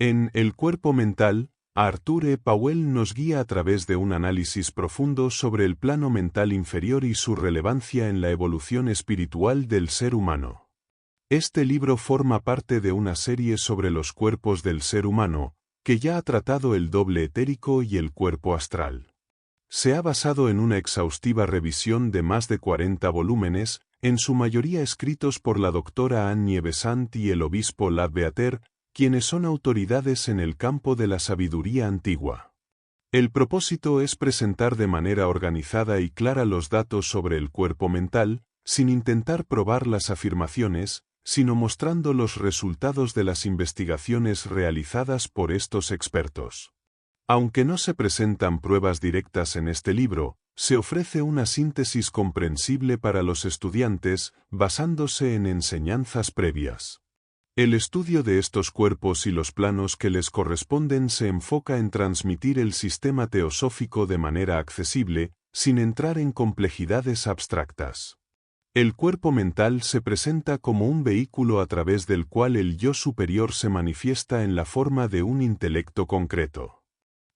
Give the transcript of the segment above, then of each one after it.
En El cuerpo mental, Arthur Powell nos guía a través de un análisis profundo sobre el plano mental inferior y su relevancia en la evolución espiritual del ser humano. Este libro forma parte de una serie sobre los cuerpos del ser humano, que ya ha tratado el doble etérico y el cuerpo astral. Se ha basado en una exhaustiva revisión de más de 40 volúmenes, en su mayoría escritos por la doctora Annie Besant y el obispo Lav Beater, quienes son autoridades en el campo de la sabiduría antigua. El propósito es presentar de manera organizada y clara los datos sobre el cuerpo mental, sin intentar probar las afirmaciones, sino mostrando los resultados de las investigaciones realizadas por estos expertos. Aunque no se presentan pruebas directas en este libro, se ofrece una síntesis comprensible para los estudiantes, basándose en enseñanzas previas. El estudio de estos cuerpos y los planos que les corresponden se enfoca en transmitir el sistema teosófico de manera accesible, sin entrar en complejidades abstractas. El cuerpo mental se presenta como un vehículo a través del cual el yo superior se manifiesta en la forma de un intelecto concreto.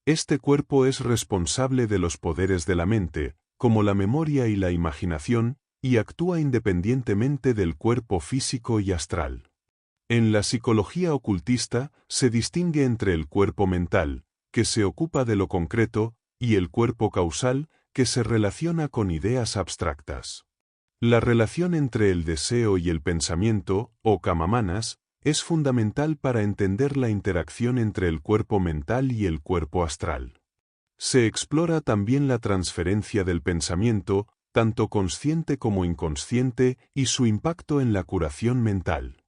Este cuerpo es responsable de los poderes de la mente, como la memoria y la imaginación, y actúa independientemente del cuerpo físico y astral. En la psicología ocultista, se distingue entre el cuerpo mental, que se ocupa de lo concreto, y el cuerpo causal, que se relaciona con ideas abstractas. La relación entre el deseo y el pensamiento, o kamamanas, es fundamental para entender la interacción entre el cuerpo mental y el cuerpo astral. Se explora también la transferencia del pensamiento, tanto consciente como inconsciente, y su impacto en la curación mental.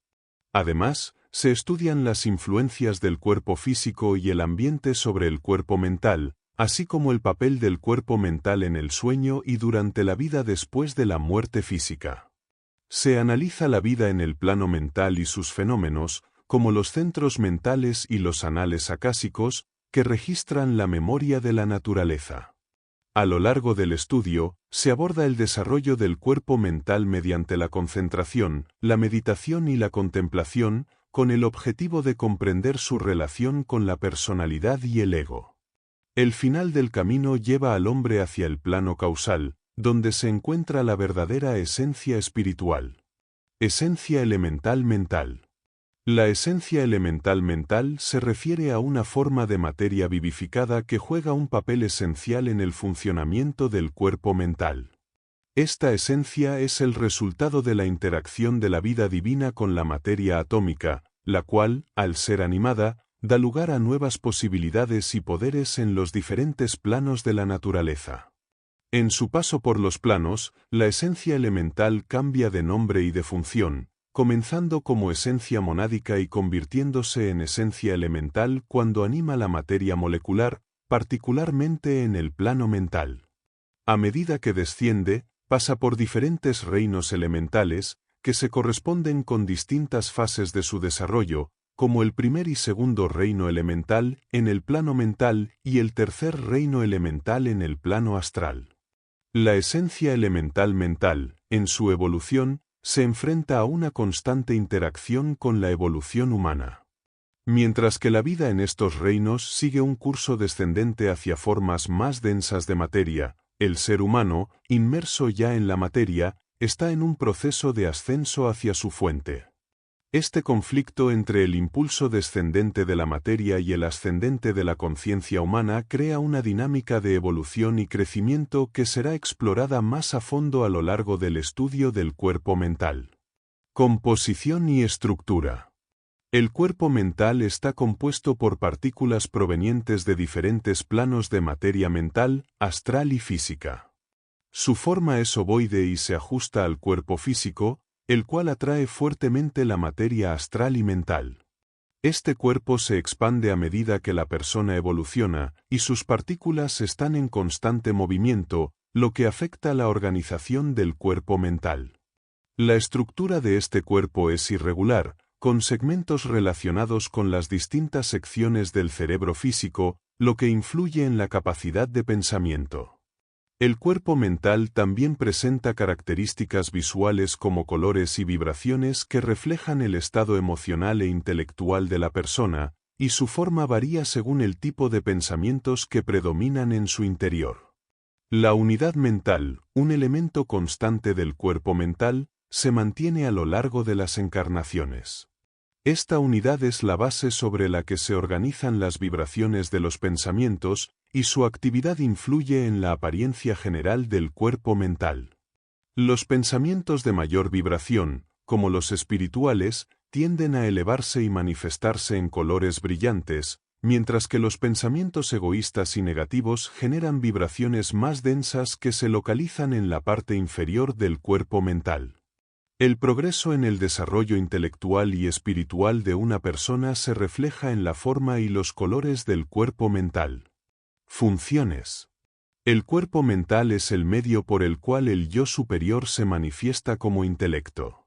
Además, se estudian las influencias del cuerpo físico y el ambiente sobre el cuerpo mental, así como el papel del cuerpo mental en el sueño y durante la vida después de la muerte física. Se analiza la vida en el plano mental y sus fenómenos, como los centros mentales y los anales acásicos, que registran la memoria de la naturaleza. A lo largo del estudio, se aborda el desarrollo del cuerpo mental mediante la concentración, la meditación y la contemplación, con el objetivo de comprender su relación con la personalidad y el ego. El final del camino lleva al hombre hacia el plano causal, donde se encuentra la verdadera esencia espiritual. Esencia elemental mental. La esencia elemental mental se refiere a una forma de materia vivificada que juega un papel esencial en el funcionamiento del cuerpo mental. Esta esencia es el resultado de la interacción de la vida divina con la materia atómica, la cual, al ser animada, da lugar a nuevas posibilidades y poderes en los diferentes planos de la naturaleza. En su paso por los planos, la esencia elemental cambia de nombre y de función, comenzando como esencia monádica y convirtiéndose en esencia elemental cuando anima la materia molecular, particularmente en el plano mental. A medida que desciende, pasa por diferentes reinos elementales, que se corresponden con distintas fases de su desarrollo, como el primer y segundo reino elemental en el plano mental y el tercer reino elemental en el plano astral. La esencia elemental mental, en su evolución, se enfrenta a una constante interacción con la evolución humana. Mientras que la vida en estos reinos sigue un curso descendente hacia formas más densas de materia, el ser humano, inmerso ya en la materia, está en un proceso de ascenso hacia su fuente. Este conflicto entre el impulso descendente de la materia y el ascendente de la conciencia humana crea una dinámica de evolución y crecimiento que será explorada más a fondo a lo largo del estudio del cuerpo mental. Composición y estructura. El cuerpo mental está compuesto por partículas provenientes de diferentes planos de materia mental, astral y física. Su forma es ovoide y se ajusta al cuerpo físico, el cual atrae fuertemente la materia astral y mental. Este cuerpo se expande a medida que la persona evoluciona, y sus partículas están en constante movimiento, lo que afecta la organización del cuerpo mental. La estructura de este cuerpo es irregular, con segmentos relacionados con las distintas secciones del cerebro físico, lo que influye en la capacidad de pensamiento. El cuerpo mental también presenta características visuales como colores y vibraciones que reflejan el estado emocional e intelectual de la persona, y su forma varía según el tipo de pensamientos que predominan en su interior. La unidad mental, un elemento constante del cuerpo mental, se mantiene a lo largo de las encarnaciones. Esta unidad es la base sobre la que se organizan las vibraciones de los pensamientos, y su actividad influye en la apariencia general del cuerpo mental. Los pensamientos de mayor vibración, como los espirituales, tienden a elevarse y manifestarse en colores brillantes, mientras que los pensamientos egoístas y negativos generan vibraciones más densas que se localizan en la parte inferior del cuerpo mental. El progreso en el desarrollo intelectual y espiritual de una persona se refleja en la forma y los colores del cuerpo mental. Funciones. El cuerpo mental es el medio por el cual el yo superior se manifiesta como intelecto.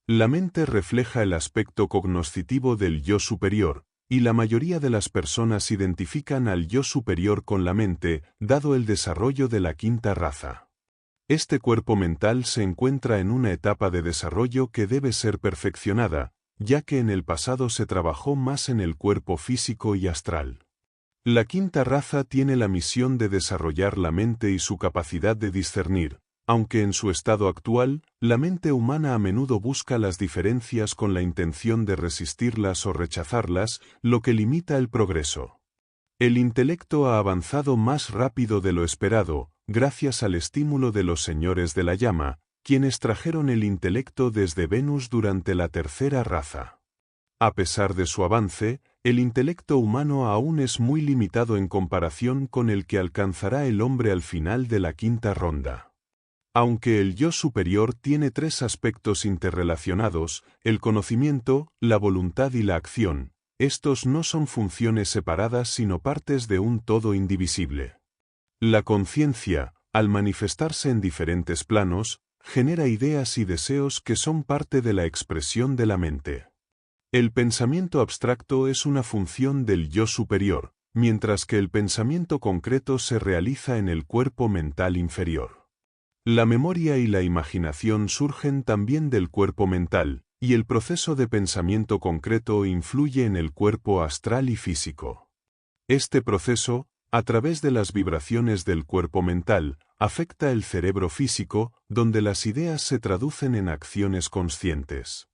La mente refleja el aspecto cognoscitivo del yo superior, y la mayoría de las personas identifican al yo superior con la mente, dado el desarrollo de la quinta raza. Este cuerpo mental se encuentra en una etapa de desarrollo que debe ser perfeccionada, ya que en el pasado se trabajó más en el cuerpo físico y astral. La quinta raza tiene la misión de desarrollar la mente y su capacidad de discernir, aunque en su estado actual, la mente humana a menudo busca las diferencias con la intención de resistirlas o rechazarlas, lo que limita el progreso. El intelecto ha avanzado más rápido de lo esperado, gracias al estímulo de los señores de la llama, quienes trajeron el intelecto desde Venus durante la tercera raza. A pesar de su avance, el intelecto humano aún es muy limitado en comparación con el que alcanzará el hombre al final de la quinta ronda. Aunque el yo superior tiene tres aspectos interrelacionados, el conocimiento, la voluntad y la acción, estos no son funciones separadas sino partes de un todo indivisible. La conciencia, al manifestarse en diferentes planos, genera ideas y deseos que son parte de la expresión de la mente. El pensamiento abstracto es una función del yo superior, mientras que el pensamiento concreto se realiza en el cuerpo mental inferior. La memoria y la imaginación surgen también del cuerpo mental, y el proceso de pensamiento concreto influye en el cuerpo astral y físico. Este proceso, a través de las vibraciones del cuerpo mental, afecta el cerebro físico, donde las ideas se traducen en acciones conscientes.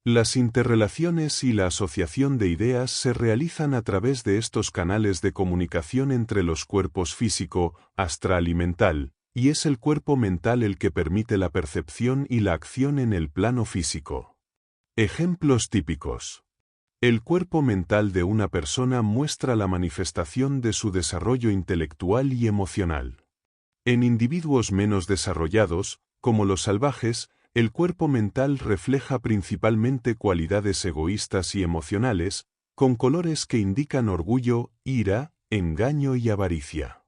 Las interrelaciones y la asociación de ideas se realizan a través de estos canales de comunicación entre los cuerpos físico, astral y mental, y es el cuerpo mental el que permite la percepción y la acción en el plano físico. Ejemplos típicos. El cuerpo mental de una persona muestra la manifestación de su desarrollo intelectual y emocional. En individuos menos desarrollados, como los salvajes, el cuerpo mental refleja principalmente cualidades egoístas y emocionales, con colores que indican orgullo, ira, engaño y avaricia.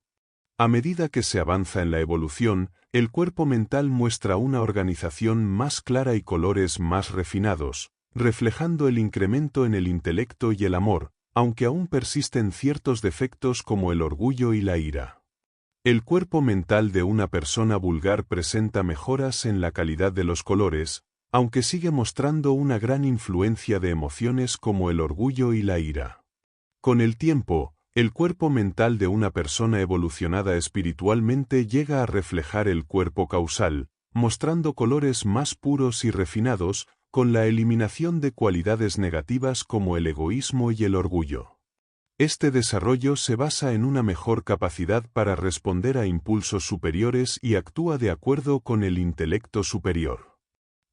A medida que se avanza en la evolución, el cuerpo mental muestra una organización más clara y colores más refinados, reflejando el incremento en el intelecto y el amor, aunque aún persisten ciertos defectos como el orgullo y la ira. El cuerpo mental de una persona vulgar presenta mejoras en la calidad de los colores, aunque sigue mostrando una gran influencia de emociones como el orgullo y la ira. Con el tiempo, el cuerpo mental de una persona evolucionada espiritualmente llega a reflejar el cuerpo causal, mostrando colores más puros y refinados, con la eliminación de cualidades negativas como el egoísmo y el orgullo. Este desarrollo se basa en una mejor capacidad para responder a impulsos superiores y actúa de acuerdo con el intelecto superior.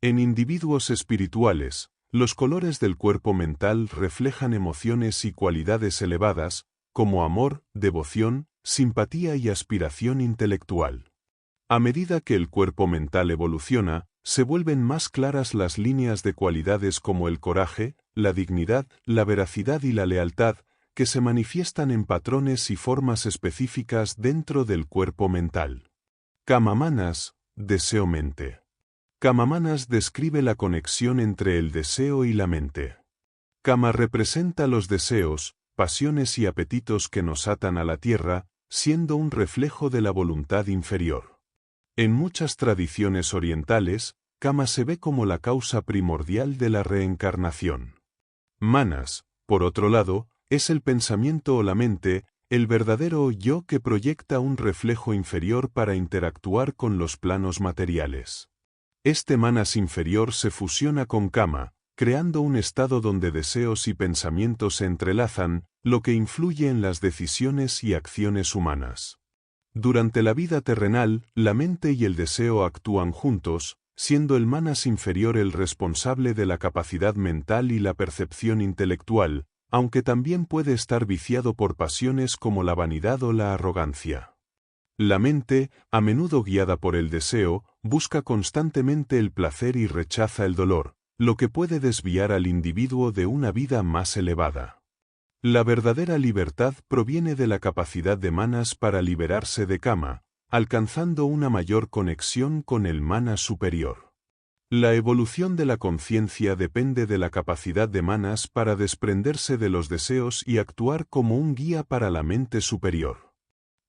En individuos espirituales, los colores del cuerpo mental reflejan emociones y cualidades elevadas, como amor, devoción, simpatía y aspiración intelectual. A medida que el cuerpo mental evoluciona, se vuelven más claras las líneas de cualidades como el coraje, la dignidad, la veracidad y la lealtad, que se manifiestan en patrones y formas específicas dentro del cuerpo mental. Kama Manas, deseo-mente. Kama Manas describe la conexión entre el deseo y la mente. Kama representa los deseos, pasiones y apetitos que nos atan a la tierra, siendo un reflejo de la voluntad inferior. En muchas tradiciones orientales, Kama se ve como la causa primordial de la reencarnación. Manas, por otro lado, Es el pensamiento o la mente, el verdadero yo que proyecta un reflejo inferior para interactuar con los planos materiales. Este manas inferior se fusiona con kama, creando un estado donde deseos y pensamientos se entrelazan, lo que influye en las decisiones y acciones humanas. Durante la vida terrenal, la mente y el deseo actúan juntos, siendo el manas inferior el responsable de la capacidad mental y la percepción intelectual, aunque también puede estar viciado por pasiones como la vanidad o la arrogancia. La mente, a menudo guiada por el deseo, busca constantemente el placer y rechaza el dolor, lo que puede desviar al individuo de una vida más elevada. La verdadera libertad proviene de la capacidad de manas para liberarse de kama, alcanzando una mayor conexión con el manas superior. La evolución de la conciencia depende de la capacidad de manas para desprenderse de los deseos y actuar como un guía para la mente superior.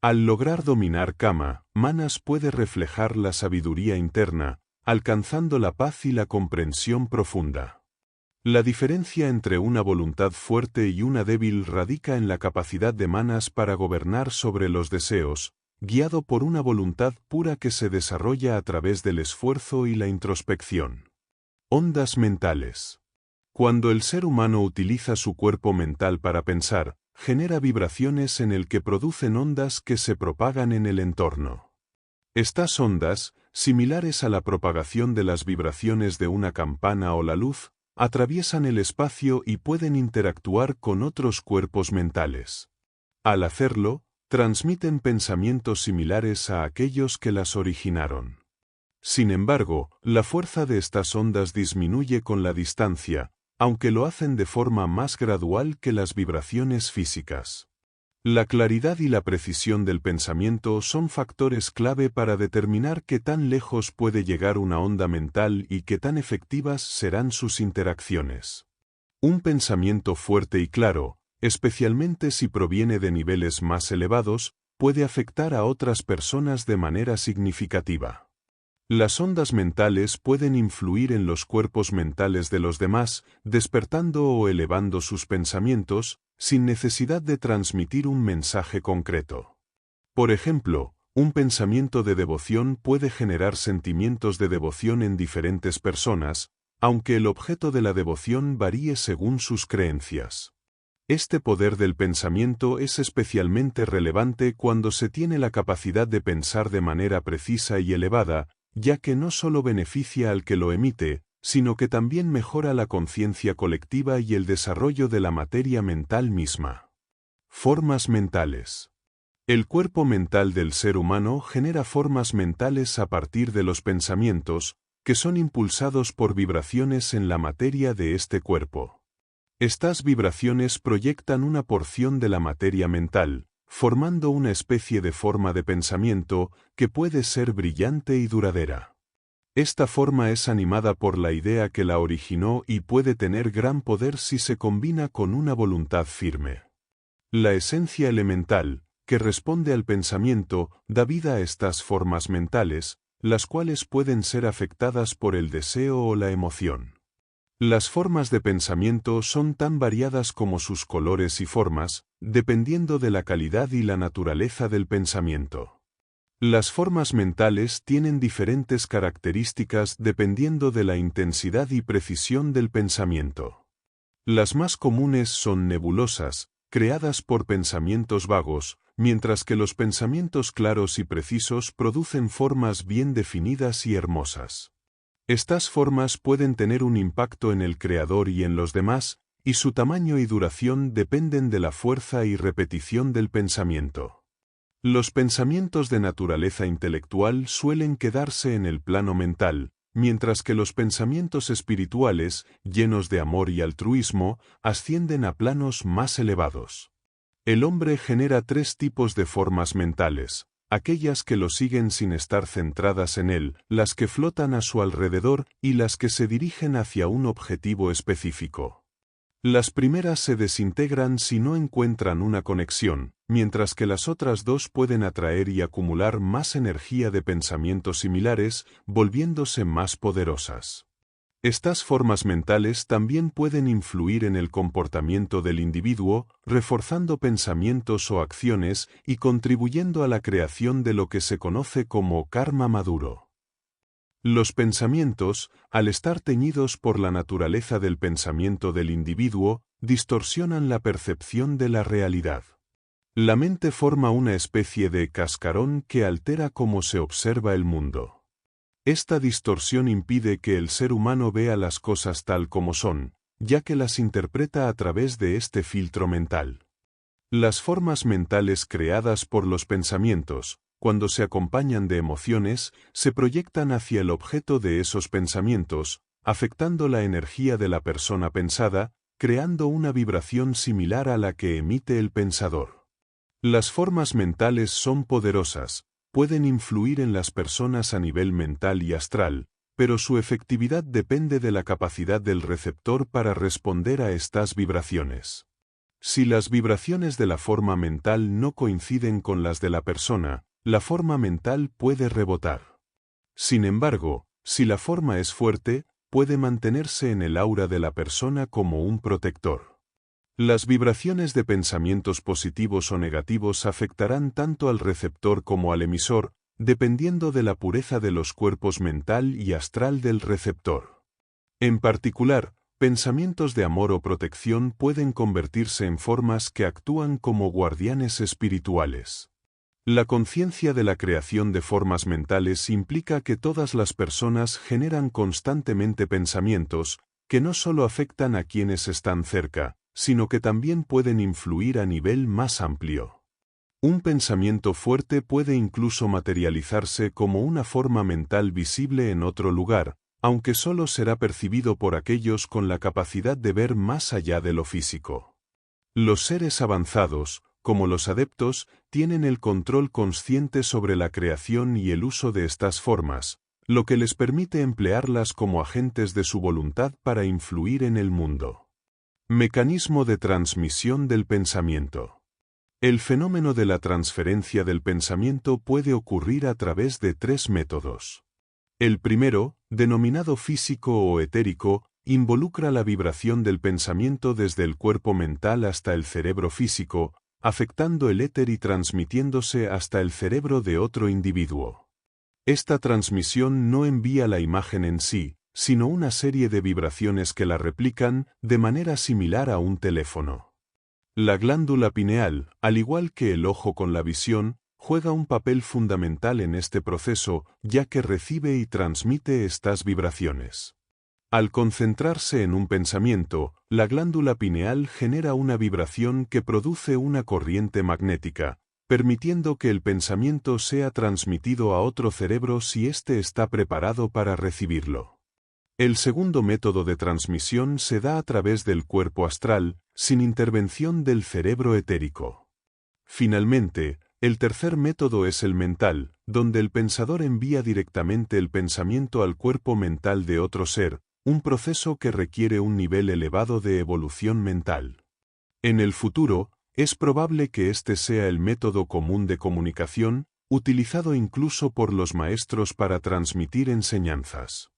Al lograr dominar kama, manas puede reflejar la sabiduría interna, alcanzando la paz y la comprensión profunda. La diferencia entre una voluntad fuerte y una débil radica en la capacidad de manas para gobernar sobre los deseos, guiado por una voluntad pura que se desarrolla a través del esfuerzo y la introspección. Ondas mentales. Cuando el ser humano utiliza su cuerpo mental para pensar, genera vibraciones en el que producen ondas que se propagan en el entorno. Estas ondas, similares a la propagación de las vibraciones de una campana o la luz, atraviesan el espacio y pueden interactuar con otros cuerpos mentales. Al hacerlo, transmiten pensamientos similares a aquellos que las originaron. Sin embargo, la fuerza de estas ondas disminuye con la distancia, aunque lo hacen de forma más gradual que las vibraciones físicas. La claridad y la precisión del pensamiento son factores clave para determinar qué tan lejos puede llegar una onda mental y qué tan efectivas serán sus interacciones. Un pensamiento fuerte y claro, especialmente si proviene de niveles más elevados, puede afectar a otras personas de manera significativa. Las ondas mentales pueden influir en los cuerpos mentales de los demás, despertando o elevando sus pensamientos, sin necesidad de transmitir un mensaje concreto. Por ejemplo, un pensamiento de devoción puede generar sentimientos de devoción en diferentes personas, aunque el objeto de la devoción varíe según sus creencias. Este poder del pensamiento es especialmente relevante cuando se tiene la capacidad de pensar de manera precisa y elevada, ya que no solo beneficia al que lo emite, sino que también mejora la conciencia colectiva y el desarrollo de la materia mental misma. Formas mentales. El cuerpo mental del ser humano genera formas mentales a partir de los pensamientos, que son impulsados por vibraciones en la materia de este cuerpo. Estas vibraciones proyectan una porción de la materia mental, formando una especie de forma de pensamiento que puede ser brillante y duradera. Esta forma es animada por la idea que la originó y puede tener gran poder si se combina con una voluntad firme. La esencia elemental, que responde al pensamiento, da vida a estas formas mentales, las cuales pueden ser afectadas por el deseo o la emoción. Las formas de pensamiento son tan variadas como sus colores y formas, dependiendo de la calidad y la naturaleza del pensamiento. Las formas mentales tienen diferentes características dependiendo de la intensidad y precisión del pensamiento. Las más comunes son nebulosas, creadas por pensamientos vagos, mientras que los pensamientos claros y precisos producen formas bien definidas y hermosas. Estas formas pueden tener un impacto en el creador y en los demás, y su tamaño y duración dependen de la fuerza y repetición del pensamiento. Los pensamientos de naturaleza intelectual suelen quedarse en el plano mental, mientras que los pensamientos espirituales, llenos de amor y altruismo, ascienden a planos más elevados. El hombre genera tres tipos de formas mentales: aquellas que lo siguen sin estar centradas en él, las que flotan a su alrededor y las que se dirigen hacia un objetivo específico. Las primeras se desintegran si no encuentran una conexión, mientras que las otras dos pueden atraer y acumular más energía de pensamientos similares, volviéndose más poderosas. Estas formas mentales también pueden influir en el comportamiento del individuo, reforzando pensamientos o acciones y contribuyendo a la creación de lo que se conoce como karma maduro. Los pensamientos, al estar teñidos por la naturaleza del pensamiento del individuo, distorsionan la percepción de la realidad. La mente forma una especie de cascarón que altera cómo se observa el mundo. Esta distorsión impide que el ser humano vea las cosas tal como son, ya que las interpreta a través de este filtro mental. Las formas mentales creadas por los pensamientos, cuando se acompañan de emociones, se proyectan hacia el objeto de esos pensamientos, afectando la energía de la persona pensada, creando una vibración similar a la que emite el pensador. Las formas mentales son poderosas, pueden influir en las personas a nivel mental y astral, pero su efectividad depende de la capacidad del receptor para responder a estas vibraciones. Si las vibraciones de la forma mental no coinciden con las de la persona, la forma mental puede rebotar. Sin embargo, si la forma es fuerte, puede mantenerse en el aura de la persona como un protector. Las vibraciones de pensamientos positivos o negativos afectarán tanto al receptor como al emisor, dependiendo de la pureza de los cuerpos mental y astral del receptor. En particular, pensamientos de amor o protección pueden convertirse en formas que actúan como guardianes espirituales. La conciencia de la creación de formas mentales implica que todas las personas generan constantemente pensamientos que no solo afectan a quienes están cerca, sino que también pueden influir a nivel más amplio. Un pensamiento fuerte puede incluso materializarse como una forma mental visible en otro lugar, aunque solo será percibido por aquellos con la capacidad de ver más allá de lo físico. Los seres avanzados, como los adeptos, tienen el control consciente sobre la creación y el uso de estas formas, lo que les permite emplearlas como agentes de su voluntad para influir en el mundo. Mecanismo de transmisión del pensamiento. El fenómeno de la transferencia del pensamiento puede ocurrir a través de tres métodos. El primero, denominado físico o etérico, involucra la vibración del pensamiento desde el cuerpo mental hasta el cerebro físico, afectando el éter y transmitiéndose hasta el cerebro de otro individuo. Esta transmisión no envía la imagen en sí, sino una serie de vibraciones que la replican de manera similar a un teléfono. La glándula pineal, al igual que el ojo con la visión, juega un papel fundamental en este proceso, ya que recibe y transmite estas vibraciones. Al concentrarse en un pensamiento, la glándula pineal genera una vibración que produce una corriente magnética, permitiendo que el pensamiento sea transmitido a otro cerebro si éste está preparado para recibirlo. El segundo método de transmisión se da a través del cuerpo astral, sin intervención del cerebro etérico. Finalmente, el tercer método es el mental, donde el pensador envía directamente el pensamiento al cuerpo mental de otro ser, un proceso que requiere un nivel elevado de evolución mental. En el futuro, es probable que este sea el método común de comunicación, utilizado incluso por los maestros para transmitir enseñanzas.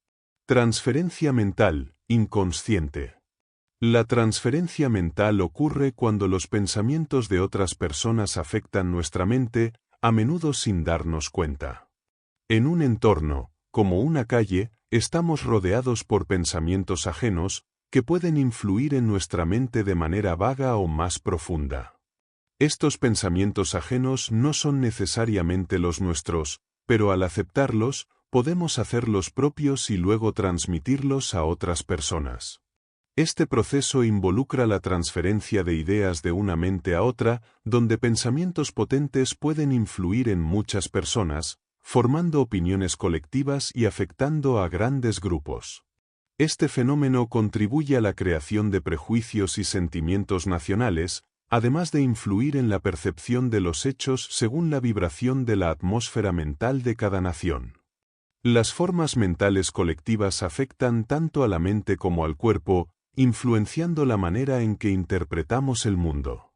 Transferencia mental, inconsciente. La transferencia mental ocurre cuando los pensamientos de otras personas afectan nuestra mente, a menudo sin darnos cuenta. En un entorno, como una calle, estamos rodeados por pensamientos ajenos, que pueden influir en nuestra mente de manera vaga o más profunda. Estos pensamientos ajenos no son necesariamente los nuestros, pero al aceptarlos, podemos hacerlos propios y luego transmitirlos a otras personas. Este proceso involucra la transferencia de ideas de una mente a otra, donde pensamientos potentes pueden influir en muchas personas, formando opiniones colectivas y afectando a grandes grupos. Este fenómeno contribuye a la creación de prejuicios y sentimientos nacionales, además de influir en la percepción de los hechos según la vibración de la atmósfera mental de cada nación. Las formas mentales colectivas afectan tanto a la mente como al cuerpo, influenciando la manera en que interpretamos el mundo.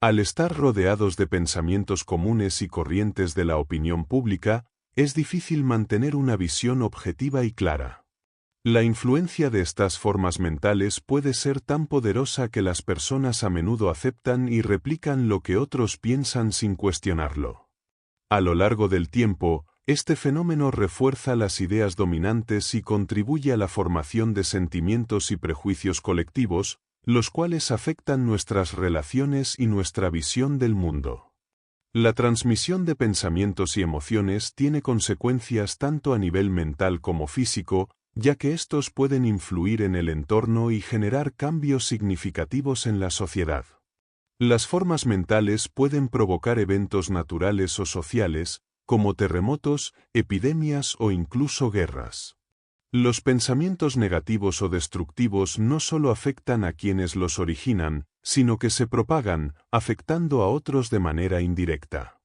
Al estar rodeados de pensamientos comunes y corrientes de la opinión pública, es difícil mantener una visión objetiva y clara. La influencia de estas formas mentales puede ser tan poderosa que las personas a menudo aceptan y replican lo que otros piensan sin cuestionarlo. A lo largo del tiempo, este fenómeno refuerza las ideas dominantes y contribuye a la formación de sentimientos y prejuicios colectivos, los cuales afectan nuestras relaciones y nuestra visión del mundo. La transmisión de pensamientos y emociones tiene consecuencias tanto a nivel mental como físico, ya que estos pueden influir en el entorno y generar cambios significativos en la sociedad. Las formas mentales pueden provocar eventos naturales o sociales, como terremotos, epidemias o incluso guerras. Los pensamientos negativos o destructivos no solo afectan a quienes los originan, sino que se propagan, afectando a otros de manera indirecta.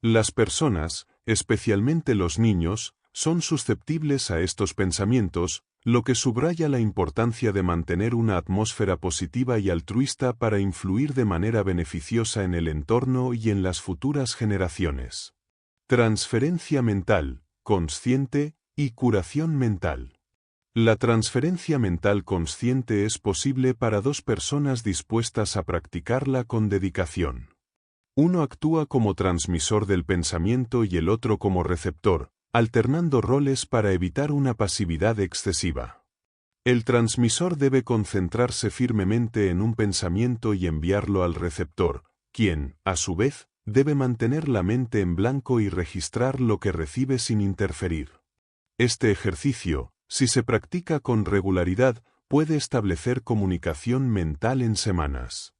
Las personas, especialmente los niños, son susceptibles a estos pensamientos, lo que subraya la importancia de mantener una atmósfera positiva y altruista para influir de manera beneficiosa en el entorno y en las futuras generaciones. Transferencia mental, consciente, y curación mental. La transferencia mental consciente es posible para dos personas dispuestas a practicarla con dedicación. Uno actúa como transmisor del pensamiento y el otro como receptor, alternando roles para evitar una pasividad excesiva. El transmisor debe concentrarse firmemente en un pensamiento y enviarlo al receptor, quien, a su vez, debe mantener la mente en blanco y registrar lo que recibe sin interferir. Este ejercicio, si se practica con regularidad, puede establecer comunicación mental en semanas.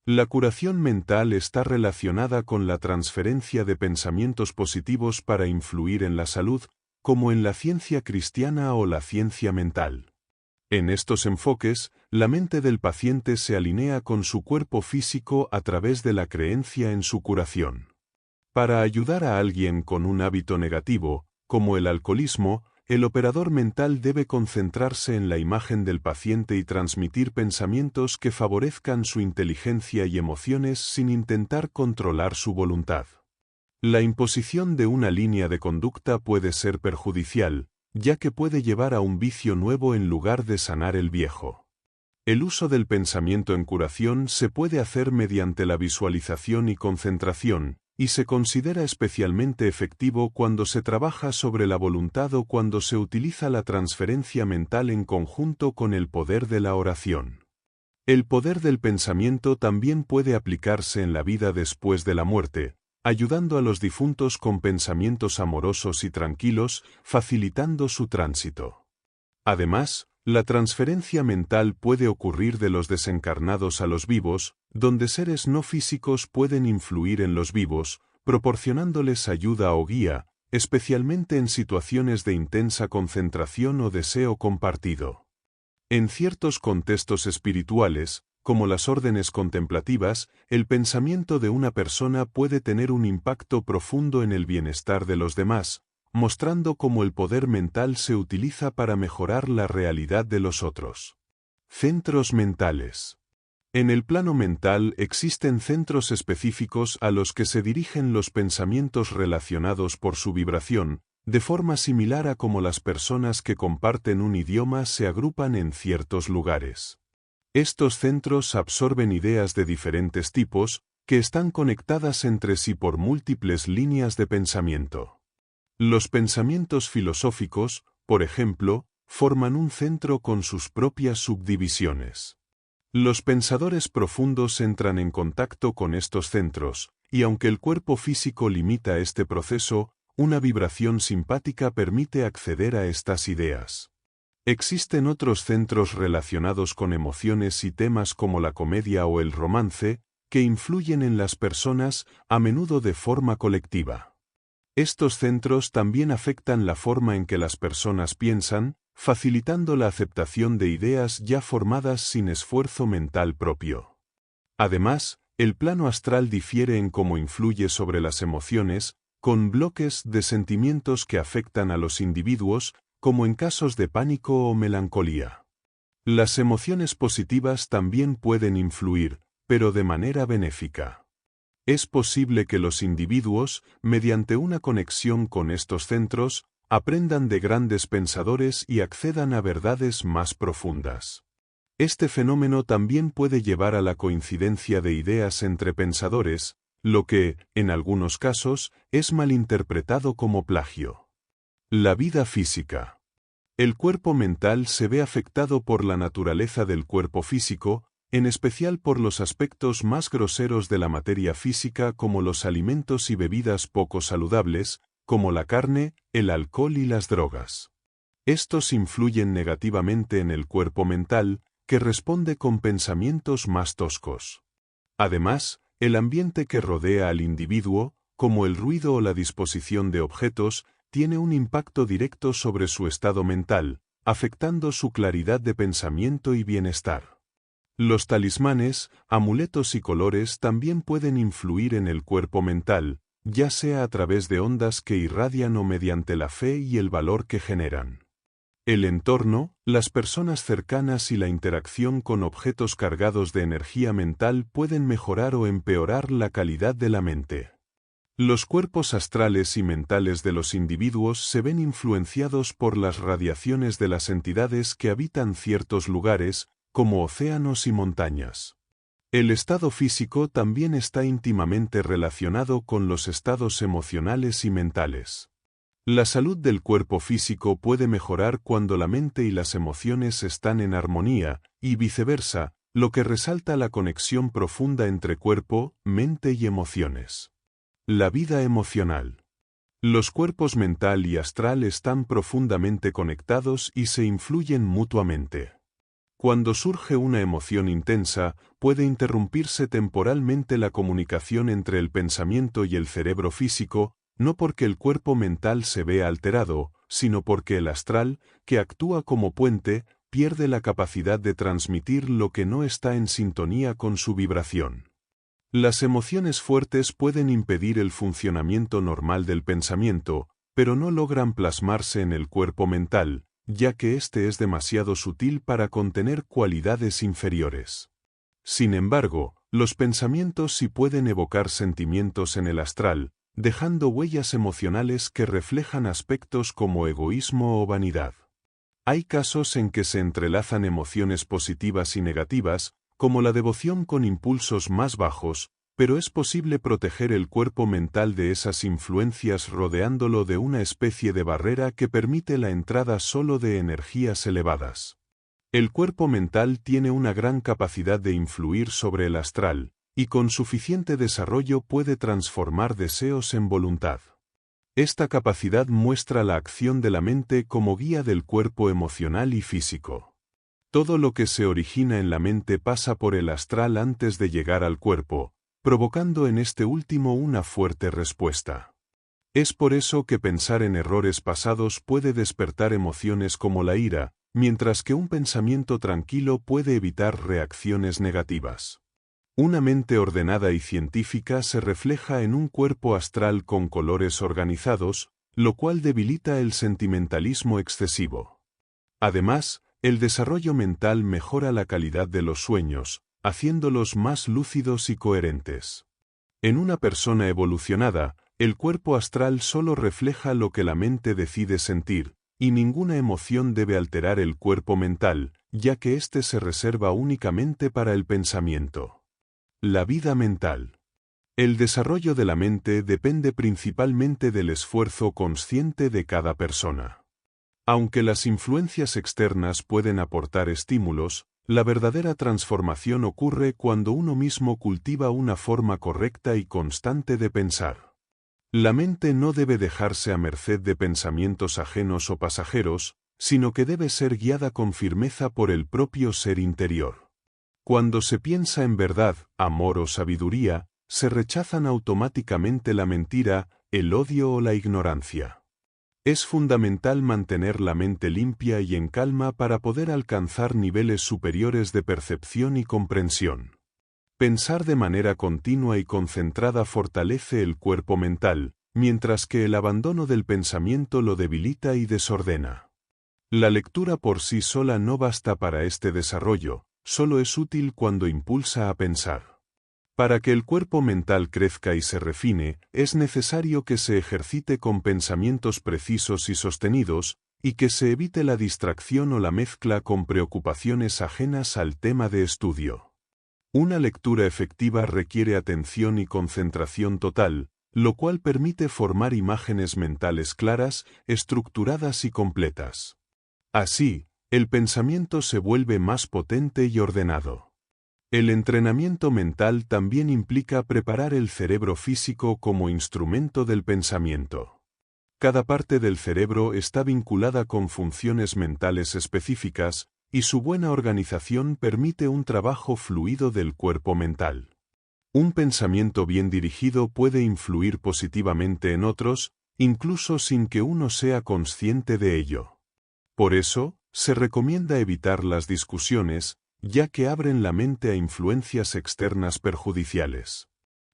La curación mental está relacionada con la transferencia de pensamientos positivos para influir en la salud, como en la ciencia cristiana o la ciencia mental. En estos enfoques, la mente del paciente se alinea con su cuerpo físico a través de la creencia en su curación. Para ayudar a alguien con un hábito negativo, como el alcoholismo, el operador mental debe concentrarse en la imagen del paciente y transmitir pensamientos que favorezcan su inteligencia y emociones sin intentar controlar su voluntad. La imposición de una línea de conducta puede ser perjudicial, ya que puede llevar a un vicio nuevo en lugar de sanar el viejo. El uso del pensamiento en curación se puede hacer mediante la visualización y concentración, y se considera especialmente efectivo cuando se trabaja sobre la voluntad o cuando se utiliza la transferencia mental en conjunto con el poder de la oración. El poder del pensamiento también puede aplicarse en la vida después de la muerte, ayudando a los difuntos con pensamientos amorosos y tranquilos, facilitando su tránsito. Además, la transferencia mental puede ocurrir de los desencarnados a los vivos, donde seres no físicos pueden influir en los vivos, proporcionándoles ayuda o guía, especialmente en situaciones de intensa concentración o deseo compartido. En ciertos contextos espirituales, como las órdenes contemplativas, el pensamiento de una persona puede tener un impacto profundo en el bienestar de los demás, mostrando cómo el poder mental se utiliza para mejorar la realidad de los otros. Centros mentales. En el plano mental existen centros específicos a los que se dirigen los pensamientos relacionados por su vibración, de forma similar a cómo las personas que comparten un idioma se agrupan en ciertos lugares. Estos centros absorben ideas de diferentes tipos, que están conectadas entre sí por múltiples líneas de pensamiento. Los pensamientos filosóficos, por ejemplo, forman un centro con sus propias subdivisiones. Los pensadores profundos entran en contacto con estos centros, y aunque el cuerpo físico limita este proceso, una vibración simpática permite acceder a estas ideas. Existen otros centros relacionados con emociones y temas como la comedia o el romance, que influyen en las personas, a menudo de forma colectiva. Estos centros también afectan la forma en que las personas piensan, facilitando la aceptación de ideas ya formadas sin esfuerzo mental propio. Además, el plano astral difiere en cómo influye sobre las emociones, con bloques de sentimientos que afectan a los individuos, como en casos de pánico o melancolía. Las emociones positivas también pueden influir, pero de manera benéfica. Es posible que los individuos, mediante una conexión con estos centros, aprendan de grandes pensadores y accedan a verdades más profundas. Este fenómeno también puede llevar a la coincidencia de ideas entre pensadores, lo que, en algunos casos, es malinterpretado como plagio. La vida física. El cuerpo mental se ve afectado por la naturaleza del cuerpo físico, en especial por los aspectos más groseros de la materia física como los alimentos y bebidas poco saludables, como la carne, el alcohol y las drogas. Estos influyen negativamente en el cuerpo mental, que responde con pensamientos más toscos. Además, el ambiente que rodea al individuo, como el ruido o la disposición de objetos, tiene un impacto directo sobre su estado mental, afectando su claridad de pensamiento y bienestar. Los talismanes, amuletos y colores también pueden influir en el cuerpo mental, ya sea a través de ondas que irradian o mediante la fe y el valor que generan. El entorno, las personas cercanas y la interacción con objetos cargados de energía mental pueden mejorar o empeorar la calidad de la mente. Los cuerpos astrales y mentales de los individuos se ven influenciados por las radiaciones de las entidades que habitan ciertos lugares, como océanos y montañas. El estado físico también está íntimamente relacionado con los estados emocionales y mentales. La salud del cuerpo físico puede mejorar cuando la mente y las emociones están en armonía, y viceversa, lo que resalta la conexión profunda entre cuerpo, mente y emociones. La vida emocional. Los cuerpos mental y astral están profundamente conectados y se influyen mutuamente. Cuando surge una emoción intensa, puede interrumpirse temporalmente la comunicación entre el pensamiento y el cerebro físico, no porque el cuerpo mental se vea alterado, sino porque el astral, que actúa como puente, pierde la capacidad de transmitir lo que no está en sintonía con su vibración. Las emociones fuertes pueden impedir el funcionamiento normal del pensamiento, pero no logran plasmarse en el cuerpo mental, ya que éste es demasiado sutil para contener cualidades inferiores. Sin embargo, los pensamientos sí pueden evocar sentimientos en el astral, dejando huellas emocionales que reflejan aspectos como egoísmo o vanidad. Hay casos en que se entrelazan emociones positivas y negativas, como la devoción con impulsos más bajos, pero es posible proteger el cuerpo mental de esas influencias rodeándolo de una especie de barrera que permite la entrada solo de energías elevadas. El cuerpo mental tiene una gran capacidad de influir sobre el astral, y con suficiente desarrollo puede transformar deseos en voluntad. Esta capacidad muestra la acción de la mente como guía del cuerpo emocional y físico. Todo lo que se origina en la mente pasa por el astral antes de llegar al cuerpo, provocando en este último una fuerte respuesta. Es por eso que pensar en errores pasados puede despertar emociones como la ira, mientras que un pensamiento tranquilo puede evitar reacciones negativas. Una mente ordenada y científica se refleja en un cuerpo astral con colores organizados, lo cual debilita el sentimentalismo excesivo. Además, el desarrollo mental mejora la calidad de los sueños, haciéndolos más lúcidos y coherentes. En una persona evolucionada, el cuerpo astral solo refleja lo que la mente decide sentir, y ninguna emoción debe alterar el cuerpo mental, ya que éste se reserva únicamente para el pensamiento. La vida mental. El desarrollo de la mente depende principalmente del esfuerzo consciente de cada persona. Aunque las influencias externas pueden aportar estímulos, la verdadera transformación ocurre cuando uno mismo cultiva una forma correcta y constante de pensar. La mente no debe dejarse a merced de pensamientos ajenos o pasajeros, sino que debe ser guiada con firmeza por el propio ser interior. Cuando se piensa en verdad, amor o sabiduría, se rechazan automáticamente la mentira, el odio o la ignorancia. Es fundamental mantener la mente limpia y en calma para poder alcanzar niveles superiores de percepción y comprensión. Pensar de manera continua y concentrada fortalece el cuerpo mental, mientras que el abandono del pensamiento lo debilita y desordena. La lectura por sí sola no basta para este desarrollo, solo es útil cuando impulsa a pensar. Para que el cuerpo mental crezca y se refine, es necesario que se ejercite con pensamientos precisos y sostenidos, y que se evite la distracción o la mezcla con preocupaciones ajenas al tema de estudio. Una lectura efectiva requiere atención y concentración total, lo cual permite formar imágenes mentales claras, estructuradas y completas. Así, el pensamiento se vuelve más potente y ordenado. El entrenamiento mental también implica preparar el cerebro físico como instrumento del pensamiento. Cada parte del cerebro está vinculada con funciones mentales específicas, y su buena organización permite un trabajo fluido del cuerpo mental. Un pensamiento bien dirigido puede influir positivamente en otros, incluso sin que uno sea consciente de ello. Por eso, se recomienda evitar las discusiones, ya que abren la mente a influencias externas perjudiciales.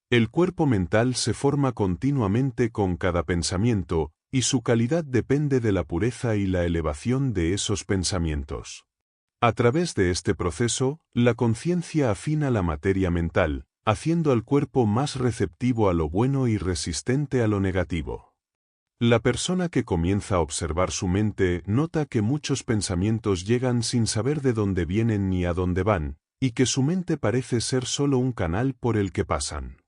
El cuerpo mental se forma continuamente con cada pensamiento, y su calidad depende de la pureza y la elevación de esos pensamientos. A través de este proceso, la conciencia afina la materia mental, haciendo al cuerpo más receptivo a lo bueno y resistente a lo negativo. La persona que comienza a observar su mente nota que muchos pensamientos llegan sin saber de dónde vienen ni a dónde van, y que su mente parece ser solo un canal por el que pasan.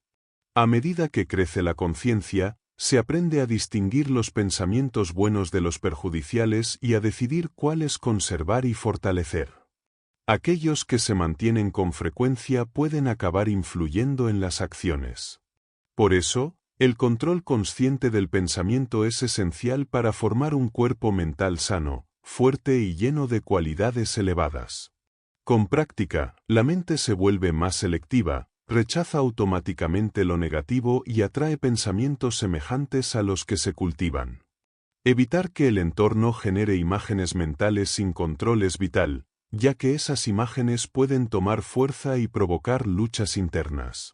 A medida que crece la conciencia, se aprende a distinguir los pensamientos buenos de los perjudiciales y a decidir cuáles conservar y fortalecer. Aquellos que se mantienen con frecuencia pueden acabar influyendo en las acciones. Por eso, el control consciente del pensamiento es esencial para formar un cuerpo mental sano, fuerte y lleno de cualidades elevadas. Con práctica, la mente se vuelve más selectiva, rechaza automáticamente lo negativo y atrae pensamientos semejantes a los que se cultivan. Evitar que el entorno genere imágenes mentales sin control es vital, ya que esas imágenes pueden tomar fuerza y provocar luchas internas.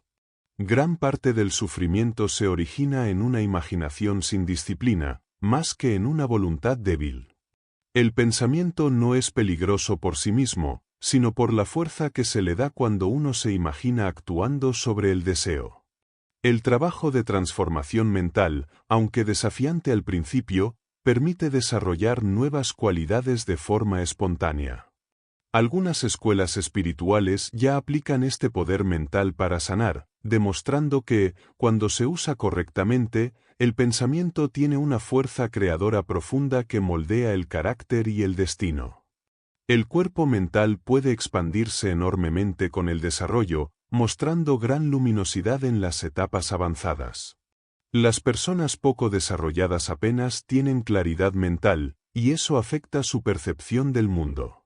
Gran parte del sufrimiento se origina en una imaginación sin disciplina, más que en una voluntad débil. El pensamiento no es peligroso por sí mismo, sino por la fuerza que se le da cuando uno se imagina actuando sobre el deseo. El trabajo de transformación mental, aunque desafiante al principio, permite desarrollar nuevas cualidades de forma espontánea. Algunas escuelas espirituales ya aplican este poder mental para sanar, demostrando que, cuando se usa correctamente, el pensamiento tiene una fuerza creadora profunda que moldea el carácter y el destino. El cuerpo mental puede expandirse enormemente con el desarrollo, mostrando gran luminosidad en las etapas avanzadas. Las personas poco desarrolladas apenas tienen claridad mental, y eso afecta su percepción del mundo.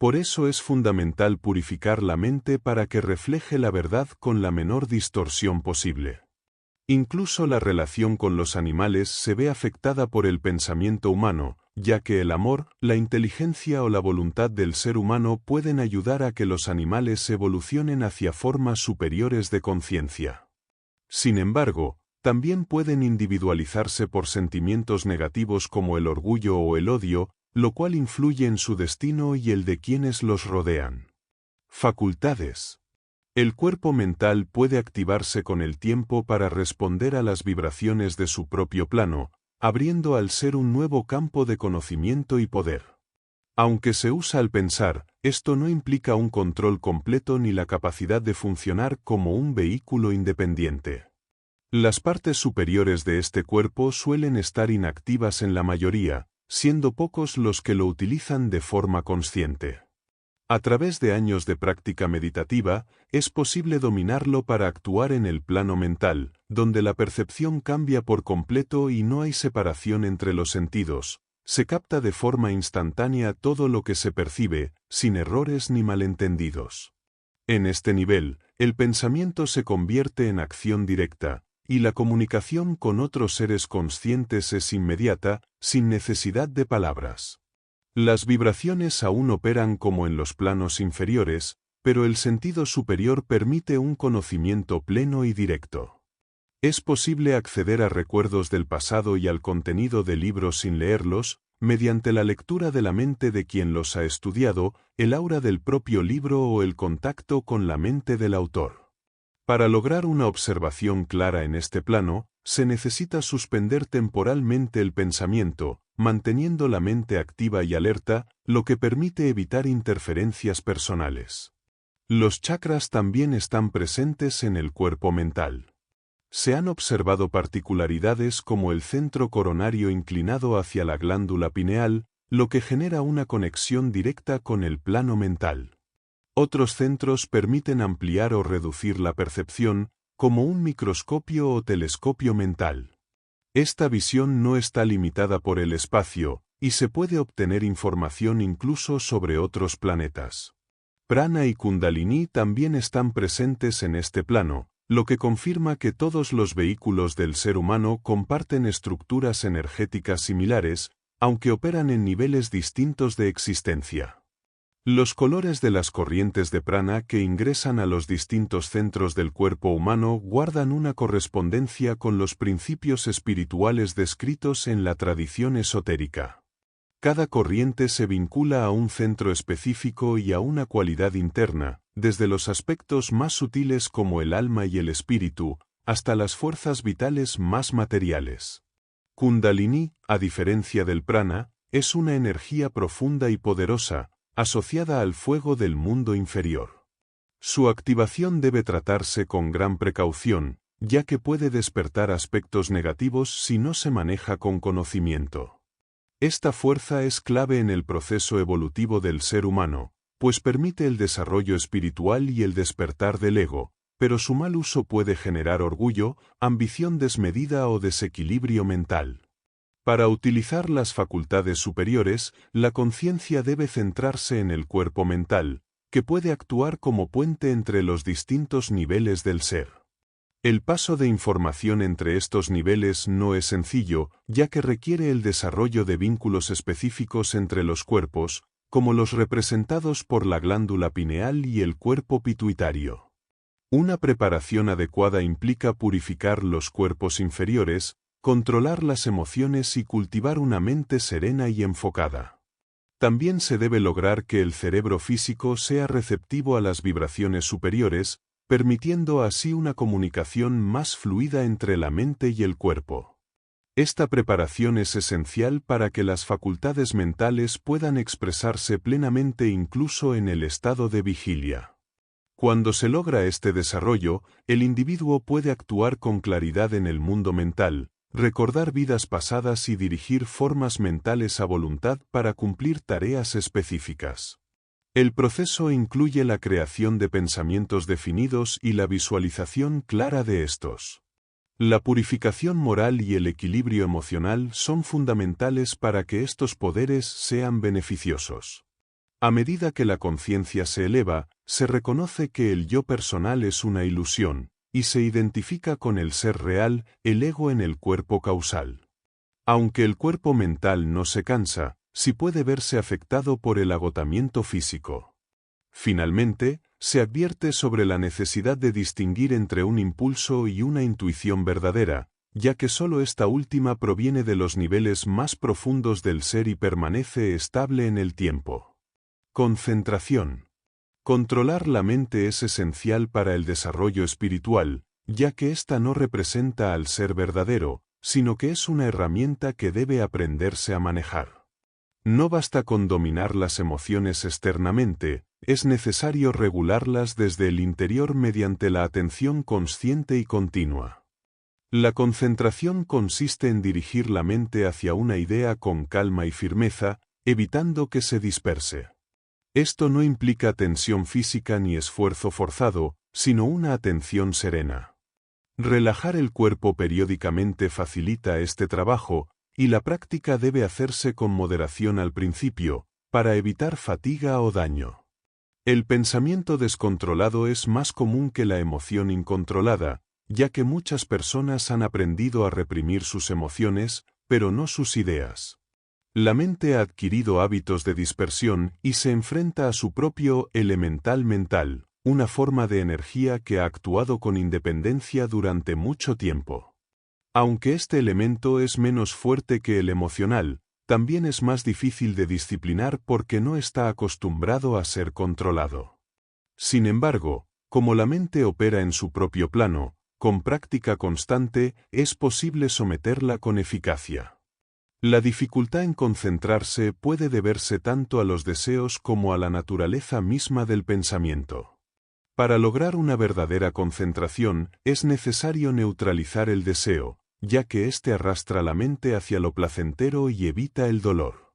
Por eso es fundamental purificar la mente para que refleje la verdad con la menor distorsión posible. Incluso la relación con los animales se ve afectada por el pensamiento humano, ya que el amor, la inteligencia o la voluntad del ser humano pueden ayudar a que los animales evolucionen hacia formas superiores de conciencia. Sin embargo, también pueden individualizarse por sentimientos negativos como el orgullo o el odio, lo cual influye en su destino y el de quienes los rodean. Facultades. El cuerpo mental puede activarse con el tiempo para responder a las vibraciones de su propio plano, abriendo al ser un nuevo campo de conocimiento y poder. Aunque se usa al pensar, esto no implica un control completo ni la capacidad de funcionar como un vehículo independiente. Las partes superiores de este cuerpo suelen estar inactivas en la mayoría, siendo pocos los que lo utilizan de forma consciente. A través de años de práctica meditativa, es posible dominarlo para actuar en el plano mental, donde la percepción cambia por completo y no hay separación entre los sentidos. Se capta de forma instantánea todo lo que se percibe, sin errores ni malentendidos. En este nivel, el pensamiento se convierte en acción directa, y la comunicación con otros seres conscientes es inmediata, sin necesidad de palabras. Las vibraciones aún operan como en los planos inferiores, pero el sentido superior permite un conocimiento pleno y directo. Es posible acceder a recuerdos del pasado y al contenido de libros sin leerlos, mediante la lectura de la mente de quien los ha estudiado, el aura del propio libro o el contacto con la mente del autor. Para lograr una observación clara en este plano, se necesita suspender temporalmente el pensamiento, manteniendo la mente activa y alerta, lo que permite evitar interferencias personales. Los chakras también están presentes en el cuerpo mental. Se han observado particularidades como el centro coronario inclinado hacia la glándula pineal, lo que genera una conexión directa con el plano mental. Otros centros permiten ampliar o reducir la percepción, como un microscopio o telescopio mental. Esta visión no está limitada por el espacio, y se puede obtener información incluso sobre otros planetas. Prana y Kundalini también están presentes en este plano, lo que confirma que todos los vehículos del ser humano comparten estructuras energéticas similares, aunque operan en niveles distintos de existencia. Los colores de las corrientes de prana que ingresan a los distintos centros del cuerpo humano guardan una correspondencia con los principios espirituales descritos en la tradición esotérica. Cada corriente se vincula a un centro específico y a una cualidad interna, desde los aspectos más sutiles como el alma y el espíritu, hasta las fuerzas vitales más materiales. Kundalini, a diferencia del prana, es una energía profunda y poderosa, asociada al fuego del mundo inferior. Su activación debe tratarse con gran precaución, ya que puede despertar aspectos negativos si no se maneja con conocimiento. Esta fuerza es clave en el proceso evolutivo del ser humano, pues permite el desarrollo espiritual y el despertar del ego, pero su mal uso puede generar orgullo, ambición desmedida o desequilibrio mental. Para utilizar las facultades superiores, la conciencia debe centrarse en el cuerpo mental, que puede actuar como puente entre los distintos niveles del ser. El paso de información entre estos niveles no es sencillo, ya que requiere el desarrollo de vínculos específicos entre los cuerpos, como los representados por la glándula pineal y el cuerpo pituitario. Una preparación adecuada implica purificar los cuerpos inferiores, controlar las emociones y cultivar una mente serena y enfocada. También se debe lograr que el cerebro físico sea receptivo a las vibraciones superiores, permitiendo así una comunicación más fluida entre la mente y el cuerpo. Esta preparación es esencial para que las facultades mentales puedan expresarse plenamente incluso en el estado de vigilia. Cuando se logra este desarrollo, el individuo puede actuar con claridad en el mundo mental, recordar vidas pasadas y dirigir formas mentales a voluntad para cumplir tareas específicas. El proceso incluye la creación de pensamientos definidos y la visualización clara de estos. La purificación moral y el equilibrio emocional son fundamentales para que estos poderes sean beneficiosos. A medida que la conciencia se eleva, se reconoce que el yo personal es una ilusión, y se identifica con el ser real, el ego en el cuerpo causal. Aunque el cuerpo mental no se cansa, sí puede verse afectado por el agotamiento físico. Finalmente, se advierte sobre la necesidad de distinguir entre un impulso y una intuición verdadera, ya que solo esta última proviene de los niveles más profundos del ser y permanece estable en el tiempo. Concentración. Controlar la mente es esencial para el desarrollo espiritual, ya que ésta no representa al ser verdadero, sino que es una herramienta que debe aprenderse a manejar. No basta con dominar las emociones externamente, es necesario regularlas desde el interior mediante la atención consciente y continua. La concentración consiste en dirigir la mente hacia una idea con calma y firmeza, evitando que se disperse. Esto no implica tensión física ni esfuerzo forzado, sino una atención serena. Relajar el cuerpo periódicamente facilita este trabajo, y la práctica debe hacerse con moderación al principio, para evitar fatiga o daño. El pensamiento descontrolado es más común que la emoción incontrolada, ya que muchas personas han aprendido a reprimir sus emociones, pero no sus ideas. La mente ha adquirido hábitos de dispersión y se enfrenta a su propio elemental mental, una forma de energía que ha actuado con independencia durante mucho tiempo. Aunque este elemento es menos fuerte que el emocional, también es más difícil de disciplinar porque no está acostumbrado a ser controlado. Sin embargo, como la mente opera en su propio plano, con práctica constante es posible someterla con eficacia. La dificultad en concentrarse puede deberse tanto a los deseos como a la naturaleza misma del pensamiento. Para lograr una verdadera concentración es necesario neutralizar el deseo, ya que éste arrastra la mente hacia lo placentero y evita el dolor.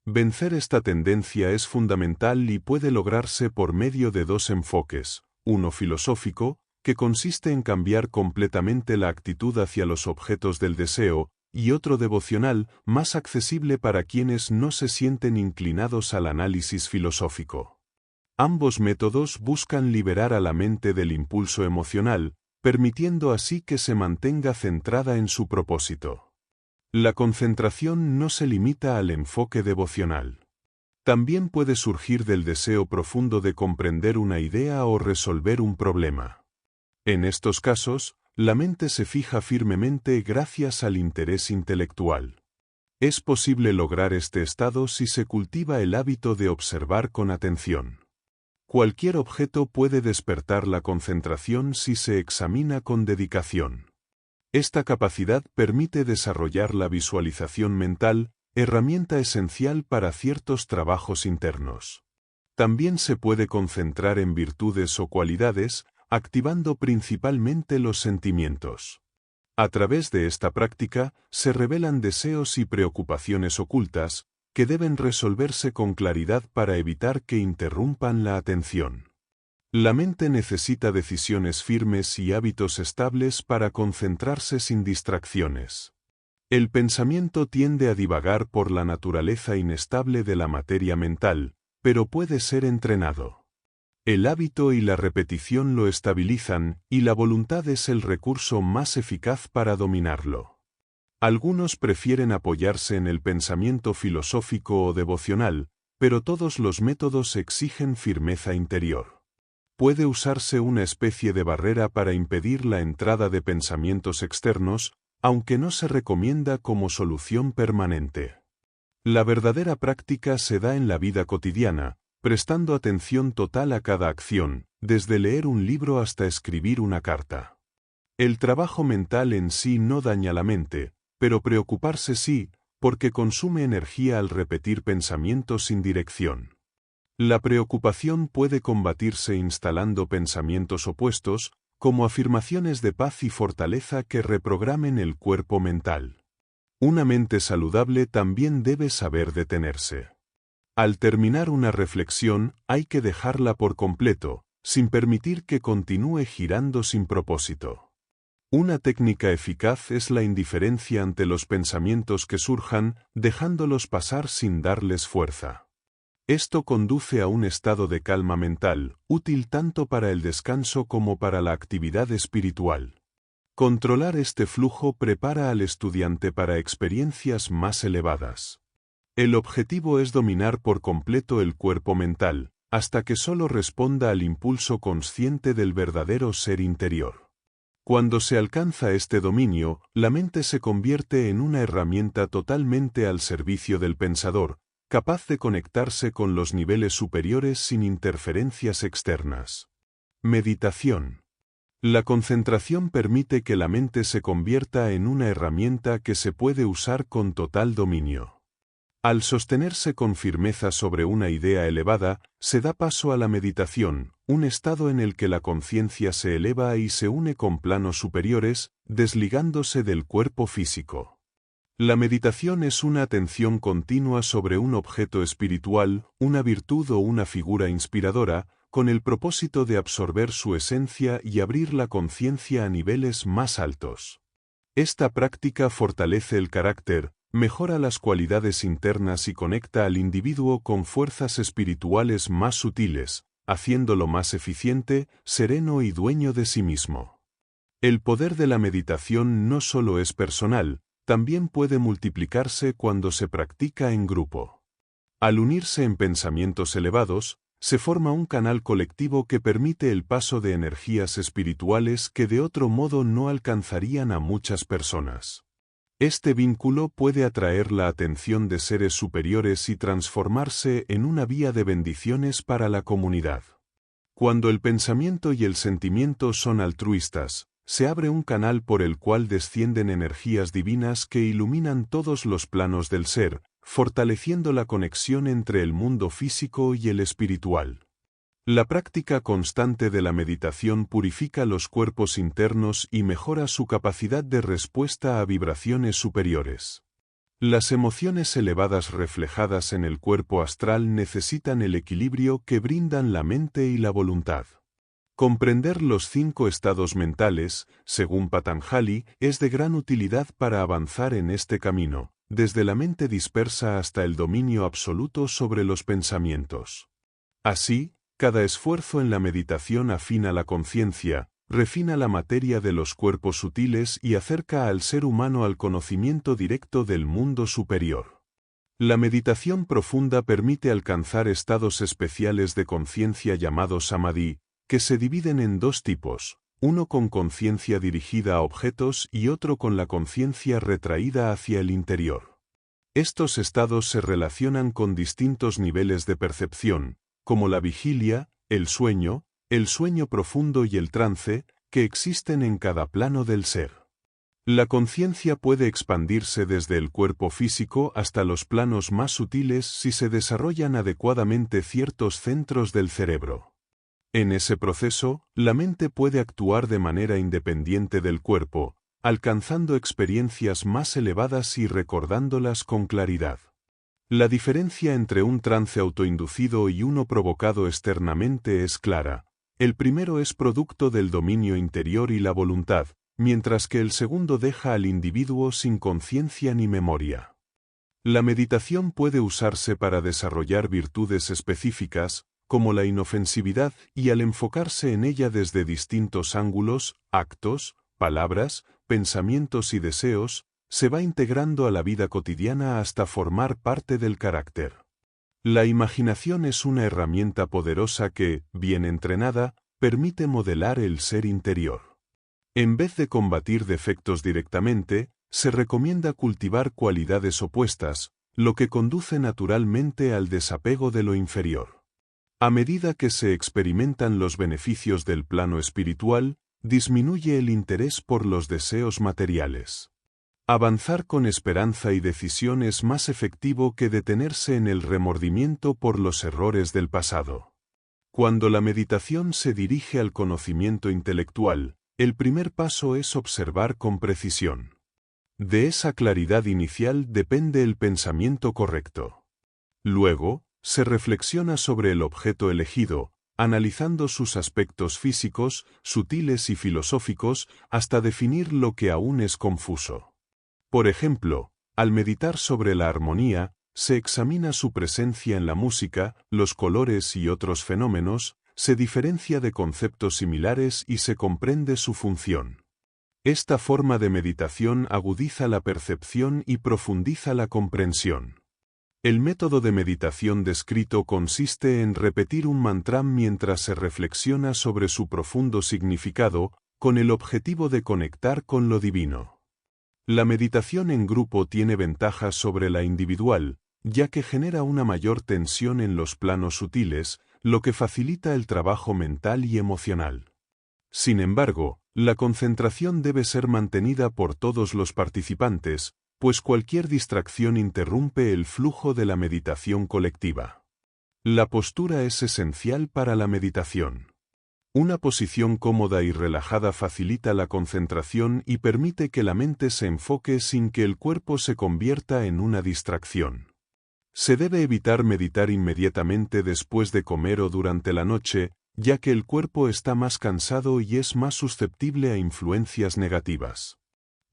Vencer esta tendencia es fundamental y puede lograrse por medio de dos enfoques, uno filosófico, que consiste en cambiar completamente la actitud hacia los objetos del deseo, y otro devocional, más accesible para quienes no se sienten inclinados al análisis filosófico. Ambos métodos buscan liberar a la mente del impulso emocional, permitiendo así que se mantenga centrada en su propósito. La concentración no se limita al enfoque devocional. También puede surgir del deseo profundo de comprender una idea o resolver un problema. En estos casos, la mente se fija firmemente gracias al interés intelectual. Es posible lograr este estado si se cultiva el hábito de observar con atención. Cualquier objeto puede despertar la concentración si se examina con dedicación. Esta capacidad permite desarrollar la visualización mental, herramienta esencial para ciertos trabajos internos. También se puede concentrar en virtudes o cualidades, activando principalmente los sentimientos. A través de esta práctica, se revelan deseos y preocupaciones ocultas, que deben resolverse con claridad para evitar que interrumpan la atención. La mente necesita decisiones firmes y hábitos estables para concentrarse sin distracciones. El pensamiento tiende a divagar por la naturaleza inestable de la materia mental, pero puede ser entrenado. El hábito y la repetición lo estabilizan, y la voluntad es el recurso más eficaz para dominarlo. Algunos prefieren apoyarse en el pensamiento filosófico o devocional, pero todos los métodos exigen firmeza interior. Puede usarse una especie de barrera para impedir la entrada de pensamientos externos, aunque no se recomienda como solución permanente. La verdadera práctica se da en la vida cotidiana, prestando atención total a cada acción, desde leer un libro hasta escribir una carta. El trabajo mental en sí no daña la mente, pero preocuparse sí, porque consume energía al repetir pensamientos sin dirección. La preocupación puede combatirse instalando pensamientos opuestos, como afirmaciones de paz y fortaleza que reprogramen el cuerpo mental. Una mente saludable también debe saber detenerse. Al terminar una reflexión, hay que dejarla por completo, sin permitir que continúe girando sin propósito. Una técnica eficaz es la indiferencia ante los pensamientos que surjan, dejándolos pasar sin darles fuerza. Esto conduce a un estado de calma mental, útil tanto para el descanso como para la actividad espiritual. Controlar este flujo prepara al estudiante para experiencias más elevadas. El objetivo es dominar por completo el cuerpo mental, hasta que solo responda al impulso consciente del verdadero ser interior. Cuando se alcanza este dominio, la mente se convierte en una herramienta totalmente al servicio del pensador, capaz de conectarse con los niveles superiores sin interferencias externas. Meditación. La concentración permite que la mente se convierta en una herramienta que se puede usar con total dominio. Al sostenerse con firmeza sobre una idea elevada, se da paso a la meditación, un estado en el que la conciencia se eleva y se une con planos superiores, desligándose del cuerpo físico. La meditación es una atención continua sobre un objeto espiritual, una virtud o una figura inspiradora, con el propósito de absorber su esencia y abrir la conciencia a niveles más altos. Esta práctica fortalece el carácter, mejora las cualidades internas y conecta al individuo con fuerzas espirituales más sutiles, haciéndolo más eficiente, sereno y dueño de sí mismo. El poder de la meditación no solo es personal, también puede multiplicarse cuando se practica en grupo. Al unirse en pensamientos elevados, se forma un canal colectivo que permite el paso de energías espirituales que de otro modo no alcanzarían a muchas personas. Este vínculo puede atraer la atención de seres superiores y transformarse en una vía de bendiciones para la comunidad. Cuando el pensamiento y el sentimiento son altruistas, se abre un canal por el cual descienden energías divinas que iluminan todos los planos del ser, fortaleciendo la conexión entre el mundo físico y el espiritual. La práctica constante de la meditación purifica los cuerpos internos y mejora su capacidad de respuesta a vibraciones superiores. Las emociones elevadas reflejadas en el cuerpo astral necesitan el equilibrio que brindan la mente y la voluntad. Comprender los 5 estados mentales, según Patanjali, es de gran utilidad para avanzar en este camino, desde la mente dispersa hasta el dominio absoluto sobre los pensamientos. Así, cada esfuerzo en la meditación afina la conciencia, refina la materia de los cuerpos sutiles y acerca al ser humano al conocimiento directo del mundo superior. La meditación profunda permite alcanzar estados especiales de conciencia llamados samadhi, que se dividen en 2 tipos, uno con conciencia dirigida a objetos y otro con la conciencia retraída hacia el interior. Estos estados se relacionan con distintos niveles de percepción, como la vigilia, el sueño profundo y el trance, que existen en cada plano del ser. La conciencia puede expandirse desde el cuerpo físico hasta los planos más sutiles si se desarrollan adecuadamente ciertos centros del cerebro. En ese proceso, la mente puede actuar de manera independiente del cuerpo, alcanzando experiencias más elevadas y recordándolas con claridad. La diferencia entre un trance autoinducido y uno provocado externamente es clara. El primero es producto del dominio interior y la voluntad, mientras que el segundo deja al individuo sin conciencia ni memoria. La meditación puede usarse para desarrollar virtudes específicas, como la inofensividad, y al enfocarse en ella desde distintos ángulos, actos, palabras, pensamientos y deseos, se va integrando a la vida cotidiana hasta formar parte del carácter. La imaginación es una herramienta poderosa que, bien entrenada, permite modelar el ser interior. En vez de combatir defectos directamente, se recomienda cultivar cualidades opuestas, lo que conduce naturalmente al desapego de lo inferior. A medida que se experimentan los beneficios del plano espiritual, disminuye el interés por los deseos materiales. Avanzar con esperanza y decisión es más efectivo que detenerse en el remordimiento por los errores del pasado. Cuando la meditación se dirige al conocimiento intelectual, el primer paso es observar con precisión. De esa claridad inicial depende el pensamiento correcto. Luego, se reflexiona sobre el objeto elegido, analizando sus aspectos físicos, sutiles y filosóficos, hasta definir lo que aún es confuso. Por ejemplo, al meditar sobre la armonía, se examina su presencia en la música, los colores y otros fenómenos, se diferencia de conceptos similares y se comprende su función. Esta forma de meditación agudiza la percepción y profundiza la comprensión. El método de meditación descrito consiste en repetir un mantra mientras se reflexiona sobre su profundo significado, con el objetivo de conectar con lo divino. La meditación en grupo tiene ventajas sobre la individual, ya que genera una mayor tensión en los planos sutiles, lo que facilita el trabajo mental y emocional. Sin embargo, la concentración debe ser mantenida por todos los participantes, pues cualquier distracción interrumpe el flujo de la meditación colectiva. La postura es esencial para la meditación. Una posición cómoda y relajada facilita la concentración y permite que la mente se enfoque sin que el cuerpo se convierta en una distracción. Se debe evitar meditar inmediatamente después de comer o durante la noche, ya que el cuerpo está más cansado y es más susceptible a influencias negativas.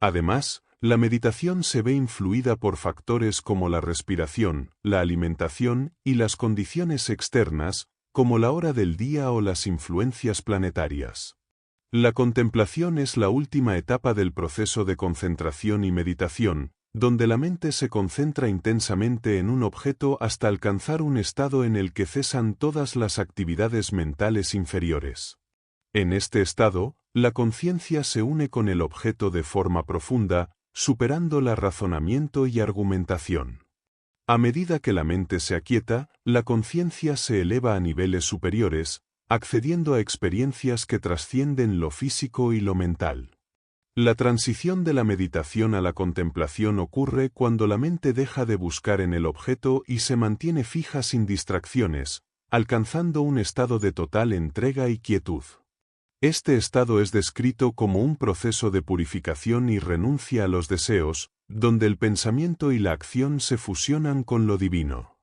Además, la meditación se ve influida por factores como la respiración, la alimentación y las condiciones externas, como la hora del día o las influencias planetarias. La contemplación es la última etapa del proceso de concentración y meditación, donde la mente se concentra intensamente en un objeto hasta alcanzar un estado en el que cesan todas las actividades mentales inferiores. En este estado, la conciencia se une con el objeto de forma profunda, superando el razonamiento y argumentación. A medida que la mente se aquieta, la conciencia se eleva a niveles superiores, accediendo a experiencias que trascienden lo físico y lo mental. La transición de la meditación a la contemplación ocurre cuando la mente deja de buscar en el objeto y se mantiene fija sin distracciones, alcanzando un estado de total entrega y quietud. Este estado es descrito como un proceso de purificación y renuncia a los deseos, donde el pensamiento y la acción se fusionan con lo divino.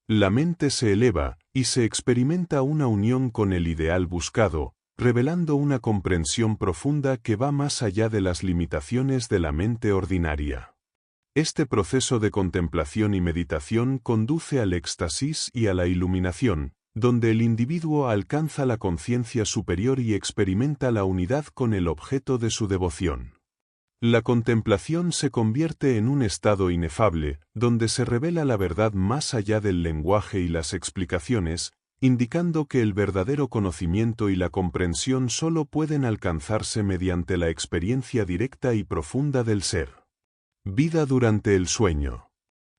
La mente se eleva, y se experimenta una unión con el ideal buscado, revelando una comprensión profunda que va más allá de las limitaciones de la mente ordinaria. Este proceso de contemplación y meditación conduce al éxtasis y a la iluminación, donde el individuo alcanza la conciencia superior y experimenta la unidad con el objeto de su devoción. La contemplación se convierte en un estado inefable, donde se revela la verdad más allá del lenguaje y las explicaciones, indicando que el verdadero conocimiento y la comprensión solo pueden alcanzarse mediante la experiencia directa y profunda del ser. Vida durante el sueño.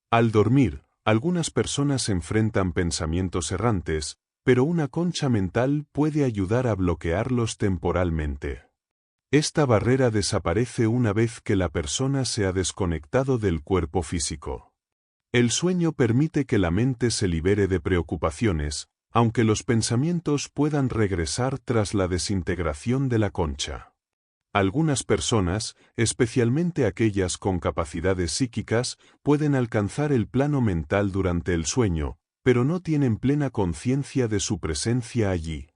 Al dormir, algunas personas enfrentan pensamientos errantes, pero una concha mental puede ayudar a bloquearlos temporalmente. Esta barrera desaparece una vez que la persona se ha desconectado del cuerpo físico. El sueño permite que la mente se libere de preocupaciones, aunque los pensamientos puedan regresar tras la desintegración de la concha. Algunas personas, especialmente aquellas con capacidades psíquicas, pueden alcanzar el plano mental durante el sueño, pero no tienen plena conciencia de su presencia allí.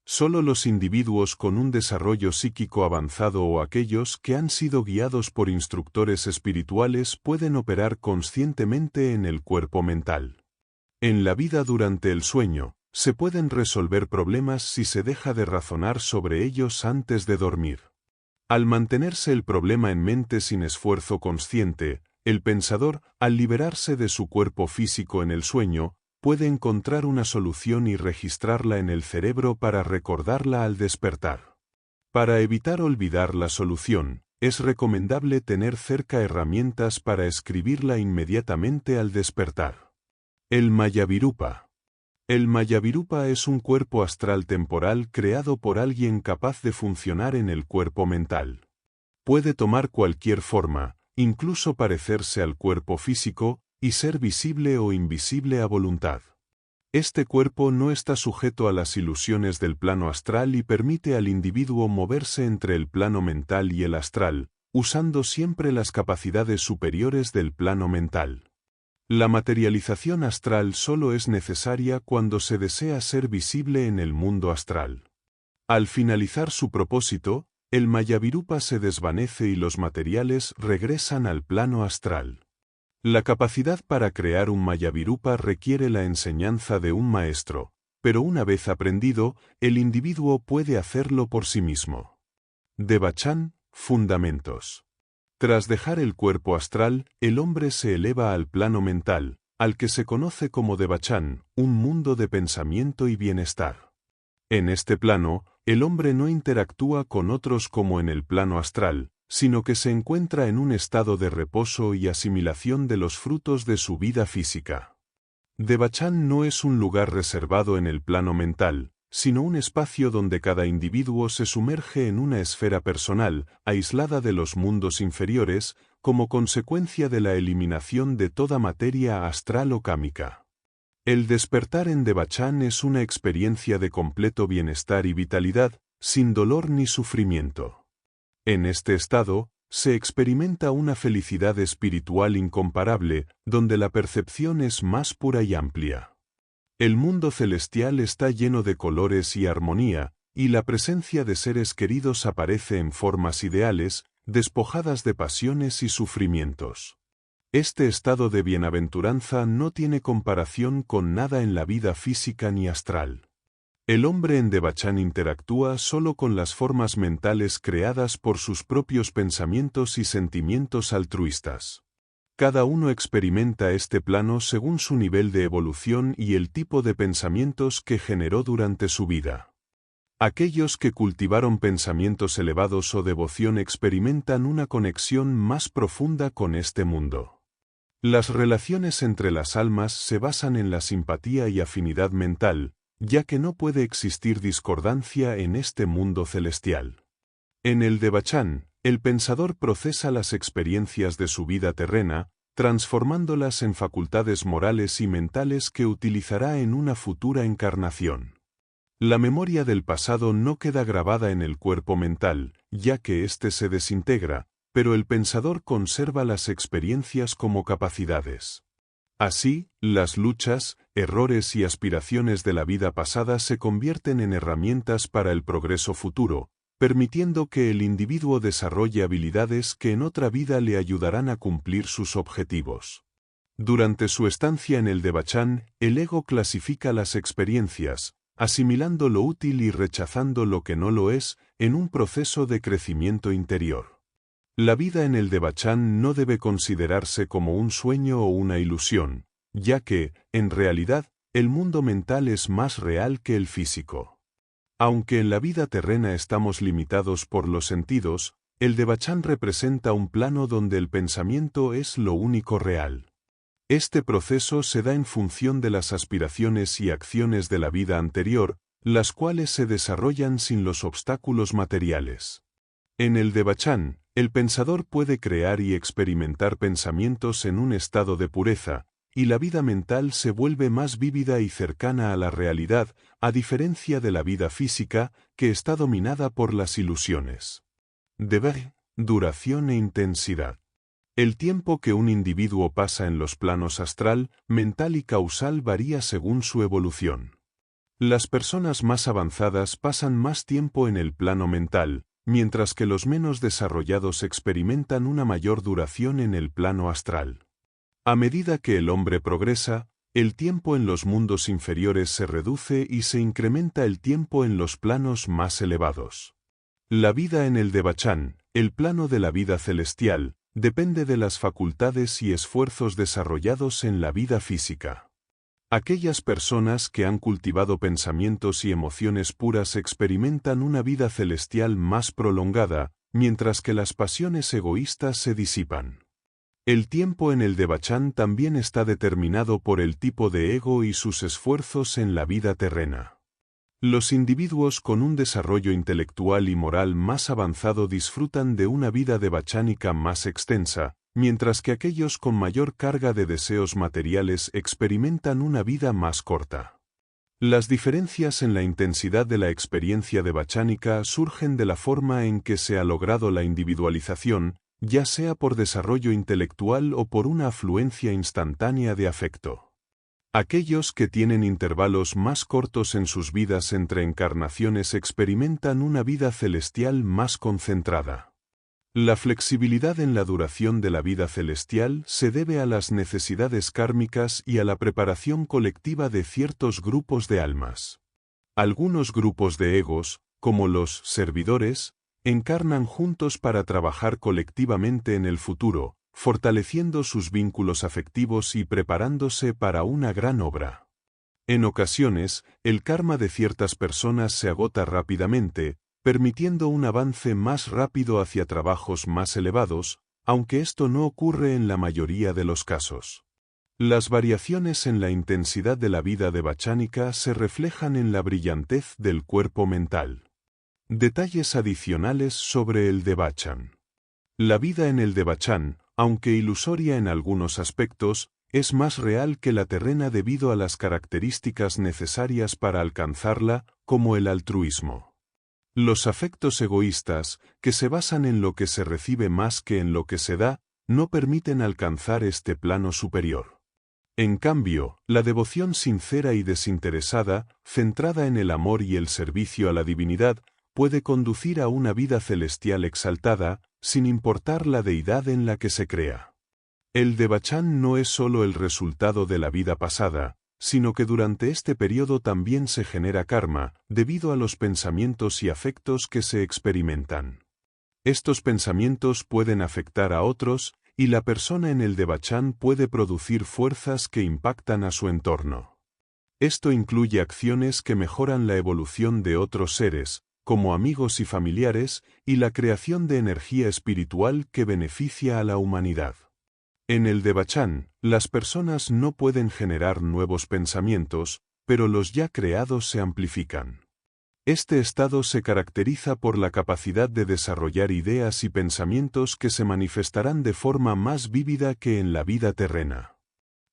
Solo los individuos con un desarrollo psíquico avanzado o aquellos que han sido guiados por instructores espirituales pueden operar conscientemente en el cuerpo mental. En la vida durante el sueño, se pueden resolver problemas si se deja de razonar sobre ellos antes de dormir. Al mantenerse el problema en mente sin esfuerzo consciente, el pensador, al liberarse de su cuerpo físico en el sueño, puede encontrar una solución y registrarla en el cerebro para recordarla al despertar. Para evitar olvidar la solución, es recomendable tener cerca herramientas para escribirla inmediatamente al despertar. El Mayavirupa. El Mayavirupa es un cuerpo astral temporal creado por alguien capaz de funcionar en el cuerpo mental. Puede tomar cualquier forma, incluso parecerse al cuerpo físico, y ser visible o invisible a voluntad. Este cuerpo no está sujeto a las ilusiones del plano astral y permite al individuo moverse entre el plano mental y el astral, usando siempre las capacidades superiores del plano mental. La materialización astral solo es necesaria cuando se desea ser visible en el mundo astral. Al finalizar su propósito, el Mayavirupa se desvanece y los materiales regresan al plano astral. La capacidad para crear un Mayavirupa requiere la enseñanza de un maestro, pero una vez aprendido, el individuo puede hacerlo por sí mismo. Devachan, Fundamentos. Tras dejar el cuerpo astral, el hombre se eleva al plano mental, al que se conoce como Devachan, un mundo de pensamiento y bienestar. En este plano, el hombre no interactúa con otros como en el plano astral, sino que se encuentra en un estado de reposo y asimilación de los frutos de su vida física. Devachan no es un lugar reservado en el plano mental, sino un espacio donde cada individuo se sumerge en una esfera personal, aislada de los mundos inferiores, como consecuencia de la eliminación de toda materia astral o cámica. El despertar en Devachan es una experiencia de completo bienestar y vitalidad, sin dolor ni sufrimiento. En este estado, se experimenta una felicidad espiritual incomparable, donde la percepción es más pura y amplia. El mundo celestial está lleno de colores y armonía, y la presencia de seres queridos aparece en formas ideales, despojadas de pasiones y sufrimientos. Este estado de bienaventuranza no tiene comparación con nada en la vida física ni astral. El hombre en Devachan interactúa solo con las formas mentales creadas por sus propios pensamientos y sentimientos altruistas. Cada uno experimenta este plano según su nivel de evolución y el tipo de pensamientos que generó durante su vida. Aquellos que cultivaron pensamientos elevados o devoción experimentan una conexión más profunda con este mundo. Las relaciones entre las almas se basan en la simpatía y afinidad mental, ya que no puede existir discordancia en este mundo celestial. En el Devachan, el pensador procesa las experiencias de su vida terrena, transformándolas en facultades morales y mentales que utilizará en una futura encarnación. La memoria del pasado no queda grabada en el cuerpo mental, ya que éste se desintegra, pero el pensador conserva las experiencias como capacidades. Así, las luchas, errores y aspiraciones de la vida pasada se convierten en herramientas para el progreso futuro, permitiendo que el individuo desarrolle habilidades que en otra vida le ayudarán a cumplir sus objetivos. Durante su estancia en el Devachan, el ego clasifica las experiencias, asimilando lo útil y rechazando lo que no lo es, en un proceso de crecimiento interior. La vida en el Devachan no debe considerarse como un sueño o una ilusión, ya que, en realidad, el mundo mental es más real que el físico. Aunque en la vida terrena estamos limitados por los sentidos, el Devachan representa un plano donde el pensamiento es lo único real. Este proceso se da en función de las aspiraciones y acciones de la vida anterior, las cuales se desarrollan sin los obstáculos materiales. En el Devachan, el pensador puede crear y experimentar pensamientos en un estado de pureza, y la vida mental se vuelve más vívida y cercana a la realidad, a diferencia de la vida física, que está dominada por las ilusiones. Deber, duración e intensidad. El tiempo que un individuo pasa en los planos astral, mental y causal varía según su evolución. Las personas más avanzadas pasan más tiempo en el plano mental, mientras que los menos desarrollados experimentan una mayor duración en el plano astral. A medida que el hombre progresa, el tiempo en los mundos inferiores se reduce y se incrementa el tiempo en los planos más elevados. La vida en el Devachan, el plano de la vida celestial, depende de las facultades y esfuerzos desarrollados en la vida física. Aquellas personas que han cultivado pensamientos y emociones puras experimentan una vida celestial más prolongada, mientras que las pasiones egoístas se disipan. El tiempo en el Devachan también está determinado por el tipo de ego y sus esfuerzos en la vida terrena. Los individuos con un desarrollo intelectual y moral más avanzado disfrutan de una vida devachánica más extensa, mientras que aquellos con mayor carga de deseos materiales experimentan una vida más corta. Las diferencias en la intensidad de la experiencia devachánica surgen de la forma en que se ha logrado la individualización, ya sea por desarrollo intelectual o por una afluencia instantánea de afecto. Aquellos que tienen intervalos más cortos en sus vidas entre encarnaciones experimentan una vida celestial más concentrada. La flexibilidad en la duración de la vida celestial se debe a las necesidades kármicas y a la preparación colectiva de ciertos grupos de almas. Algunos grupos de egos, como los servidores, encarnan juntos para trabajar colectivamente en el futuro, fortaleciendo sus vínculos afectivos y preparándose para una gran obra. En ocasiones, el karma de ciertas personas se agota rápidamente, permitiendo un avance más rápido hacia trabajos más elevados, aunque esto no ocurre en la mayoría de los casos. Las variaciones en la intensidad de la vida devachánica se reflejan en la brillantez del cuerpo mental. Detalles adicionales sobre el Devachan. La vida en el Devachan, aunque ilusoria en algunos aspectos, es más real que la terrena debido a las características necesarias para alcanzarla, como el altruismo. Los afectos egoístas, que se basan en lo que se recibe más que en lo que se da, no permiten alcanzar este plano superior. En cambio, la devoción sincera y desinteresada, centrada en el amor y el servicio a la divinidad, puede conducir a una vida celestial exaltada, sin importar la deidad en la que se crea. El Devachan no es solo el resultado de la vida pasada, sino que durante este periodo también se genera karma, debido a los pensamientos y afectos que se experimentan. Estos pensamientos pueden afectar a otros, y la persona en el Devachan puede producir fuerzas que impactan a su entorno. Esto incluye acciones que mejoran la evolución de otros seres, como amigos y familiares, y la creación de energía espiritual que beneficia a la humanidad. En el Devachan, las personas no pueden generar nuevos pensamientos, pero los ya creados se amplifican. Este estado se caracteriza por la capacidad de desarrollar ideas y pensamientos que se manifestarán de forma más vívida que en la vida terrena.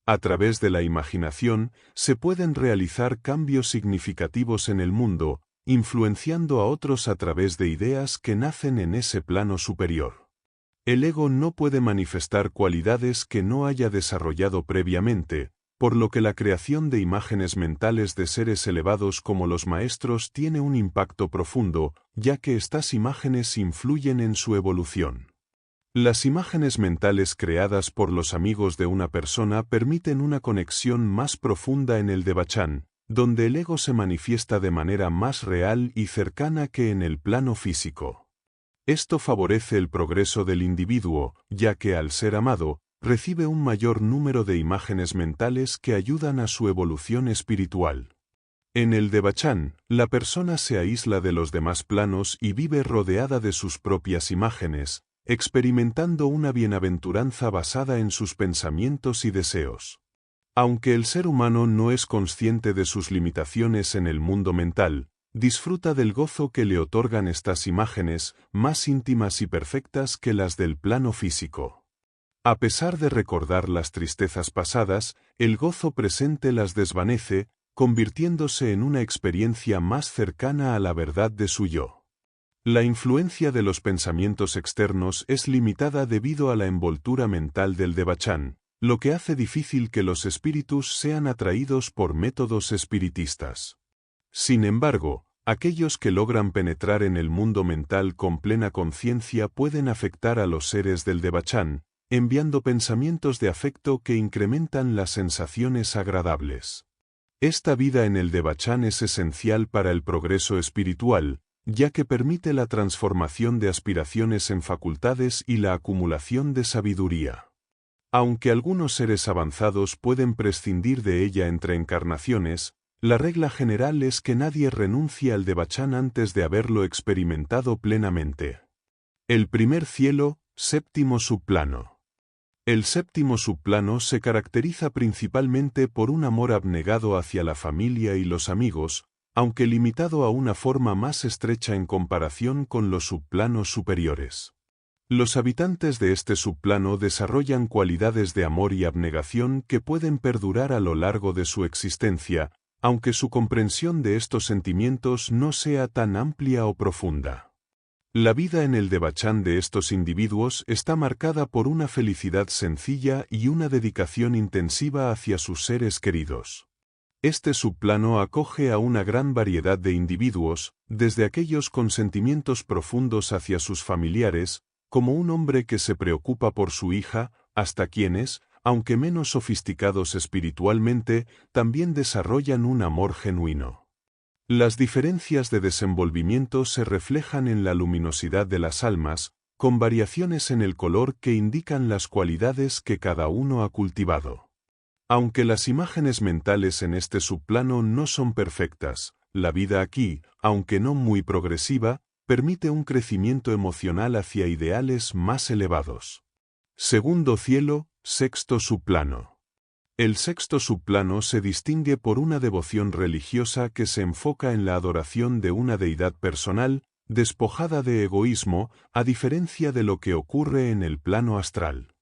A través de la imaginación, se pueden realizar cambios significativos en el mundo, influenciando a otros a través de ideas que nacen en ese plano superior. El ego no puede manifestar cualidades que no haya desarrollado previamente, por lo que la creación de imágenes mentales de seres elevados como los maestros tiene un impacto profundo, ya que estas imágenes influyen en su evolución. Las imágenes mentales creadas por los amigos de una persona permiten una conexión más profunda en el Devachan, donde el ego se manifiesta de manera más real y cercana que en el plano físico. Esto favorece el progreso del individuo, ya que al ser amado, recibe un mayor número de imágenes mentales que ayudan a su evolución espiritual. En el Devachan, la persona se aísla de los demás planos y vive rodeada de sus propias imágenes, experimentando una bienaventuranza basada en sus pensamientos y deseos. Aunque el ser humano no es consciente de sus limitaciones en el mundo mental, disfruta del gozo que le otorgan estas imágenes, más íntimas y perfectas que las del plano físico. A pesar de recordar las tristezas pasadas, el gozo presente las desvanece, convirtiéndose en una experiencia más cercana a la verdad de su yo. La influencia de los pensamientos externos es limitada debido a la envoltura mental del Devachan, lo que hace difícil que los espíritus sean atraídos por métodos espiritistas. Sin embargo, aquellos que logran penetrar en el mundo mental con plena conciencia pueden afectar a los seres del Devachan, enviando pensamientos de afecto que incrementan las sensaciones agradables. Esta vida en el Devachan es esencial para el progreso espiritual, ya que permite la transformación de aspiraciones en facultades y la acumulación de sabiduría. Aunque algunos seres avanzados pueden prescindir de ella entre encarnaciones, la regla general es que nadie renuncie al Devachan antes de haberlo experimentado plenamente. El primer cielo, séptimo subplano. El séptimo subplano se caracteriza principalmente por un amor abnegado hacia la familia y los amigos, aunque limitado a una forma más estrecha en comparación con los subplanos superiores. Los habitantes de este subplano desarrollan cualidades de amor y abnegación que pueden perdurar a lo largo de su existencia, aunque su comprensión de estos sentimientos no sea tan amplia o profunda. La vida en el Devachan de estos individuos está marcada por una felicidad sencilla y una dedicación intensiva hacia sus seres queridos. Este subplano acoge a una gran variedad de individuos, desde aquellos con sentimientos profundos hacia sus familiares, como un hombre que se preocupa por su hija, hasta quienes, aunque menos sofisticados espiritualmente, también desarrollan un amor genuino. Las diferencias de desenvolvimiento se reflejan en la luminosidad de las almas, con variaciones en el color que indican las cualidades que cada uno ha cultivado. Aunque las imágenes mentales en este subplano no son perfectas, la vida aquí, aunque no muy progresiva, permite un crecimiento emocional hacia ideales más elevados. Segundo cielo, sexto subplano. El sexto subplano se distingue por una devoción religiosa que se enfoca en la adoración de una deidad personal, despojada de egoísmo, a diferencia de lo que ocurre en el plano astral.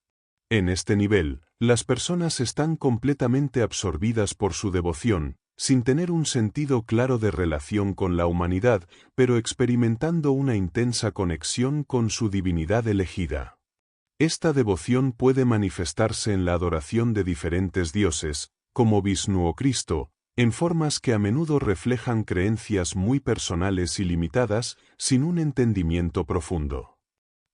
En este nivel, las personas están completamente absorbidas por su devoción, sin tener un sentido claro de relación con la humanidad, pero experimentando una intensa conexión con su divinidad elegida. Esta devoción puede manifestarse en la adoración de diferentes dioses, como Vishnu o Cristo, en formas que a menudo reflejan creencias muy personales y limitadas, sin un entendimiento profundo.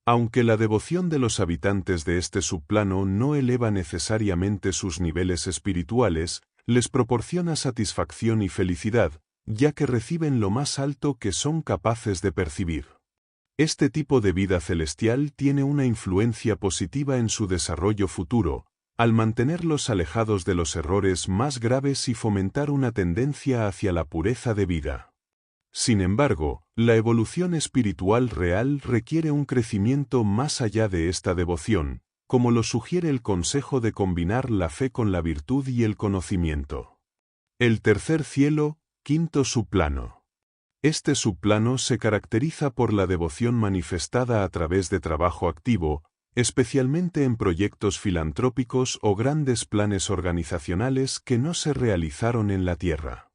Aunque la devoción de los habitantes de este subplano no eleva necesariamente sus niveles espirituales, les proporciona satisfacción y felicidad, ya que reciben lo más alto que son capaces de percibir. Este tipo de vida celestial tiene una influencia positiva en su desarrollo futuro, al mantenerlos alejados de los errores más graves y fomentar una tendencia hacia la pureza de vida. Sin embargo, la evolución espiritual real requiere un crecimiento más allá de esta devoción, como lo sugiere el consejo de combinar la fe con la virtud y el conocimiento. El tercer cielo, quinto subplano. Este subplano se caracteriza por la devoción manifestada a través de trabajo activo, especialmente en proyectos filantrópicos o grandes planes organizacionales que no se realizaron en la Tierra.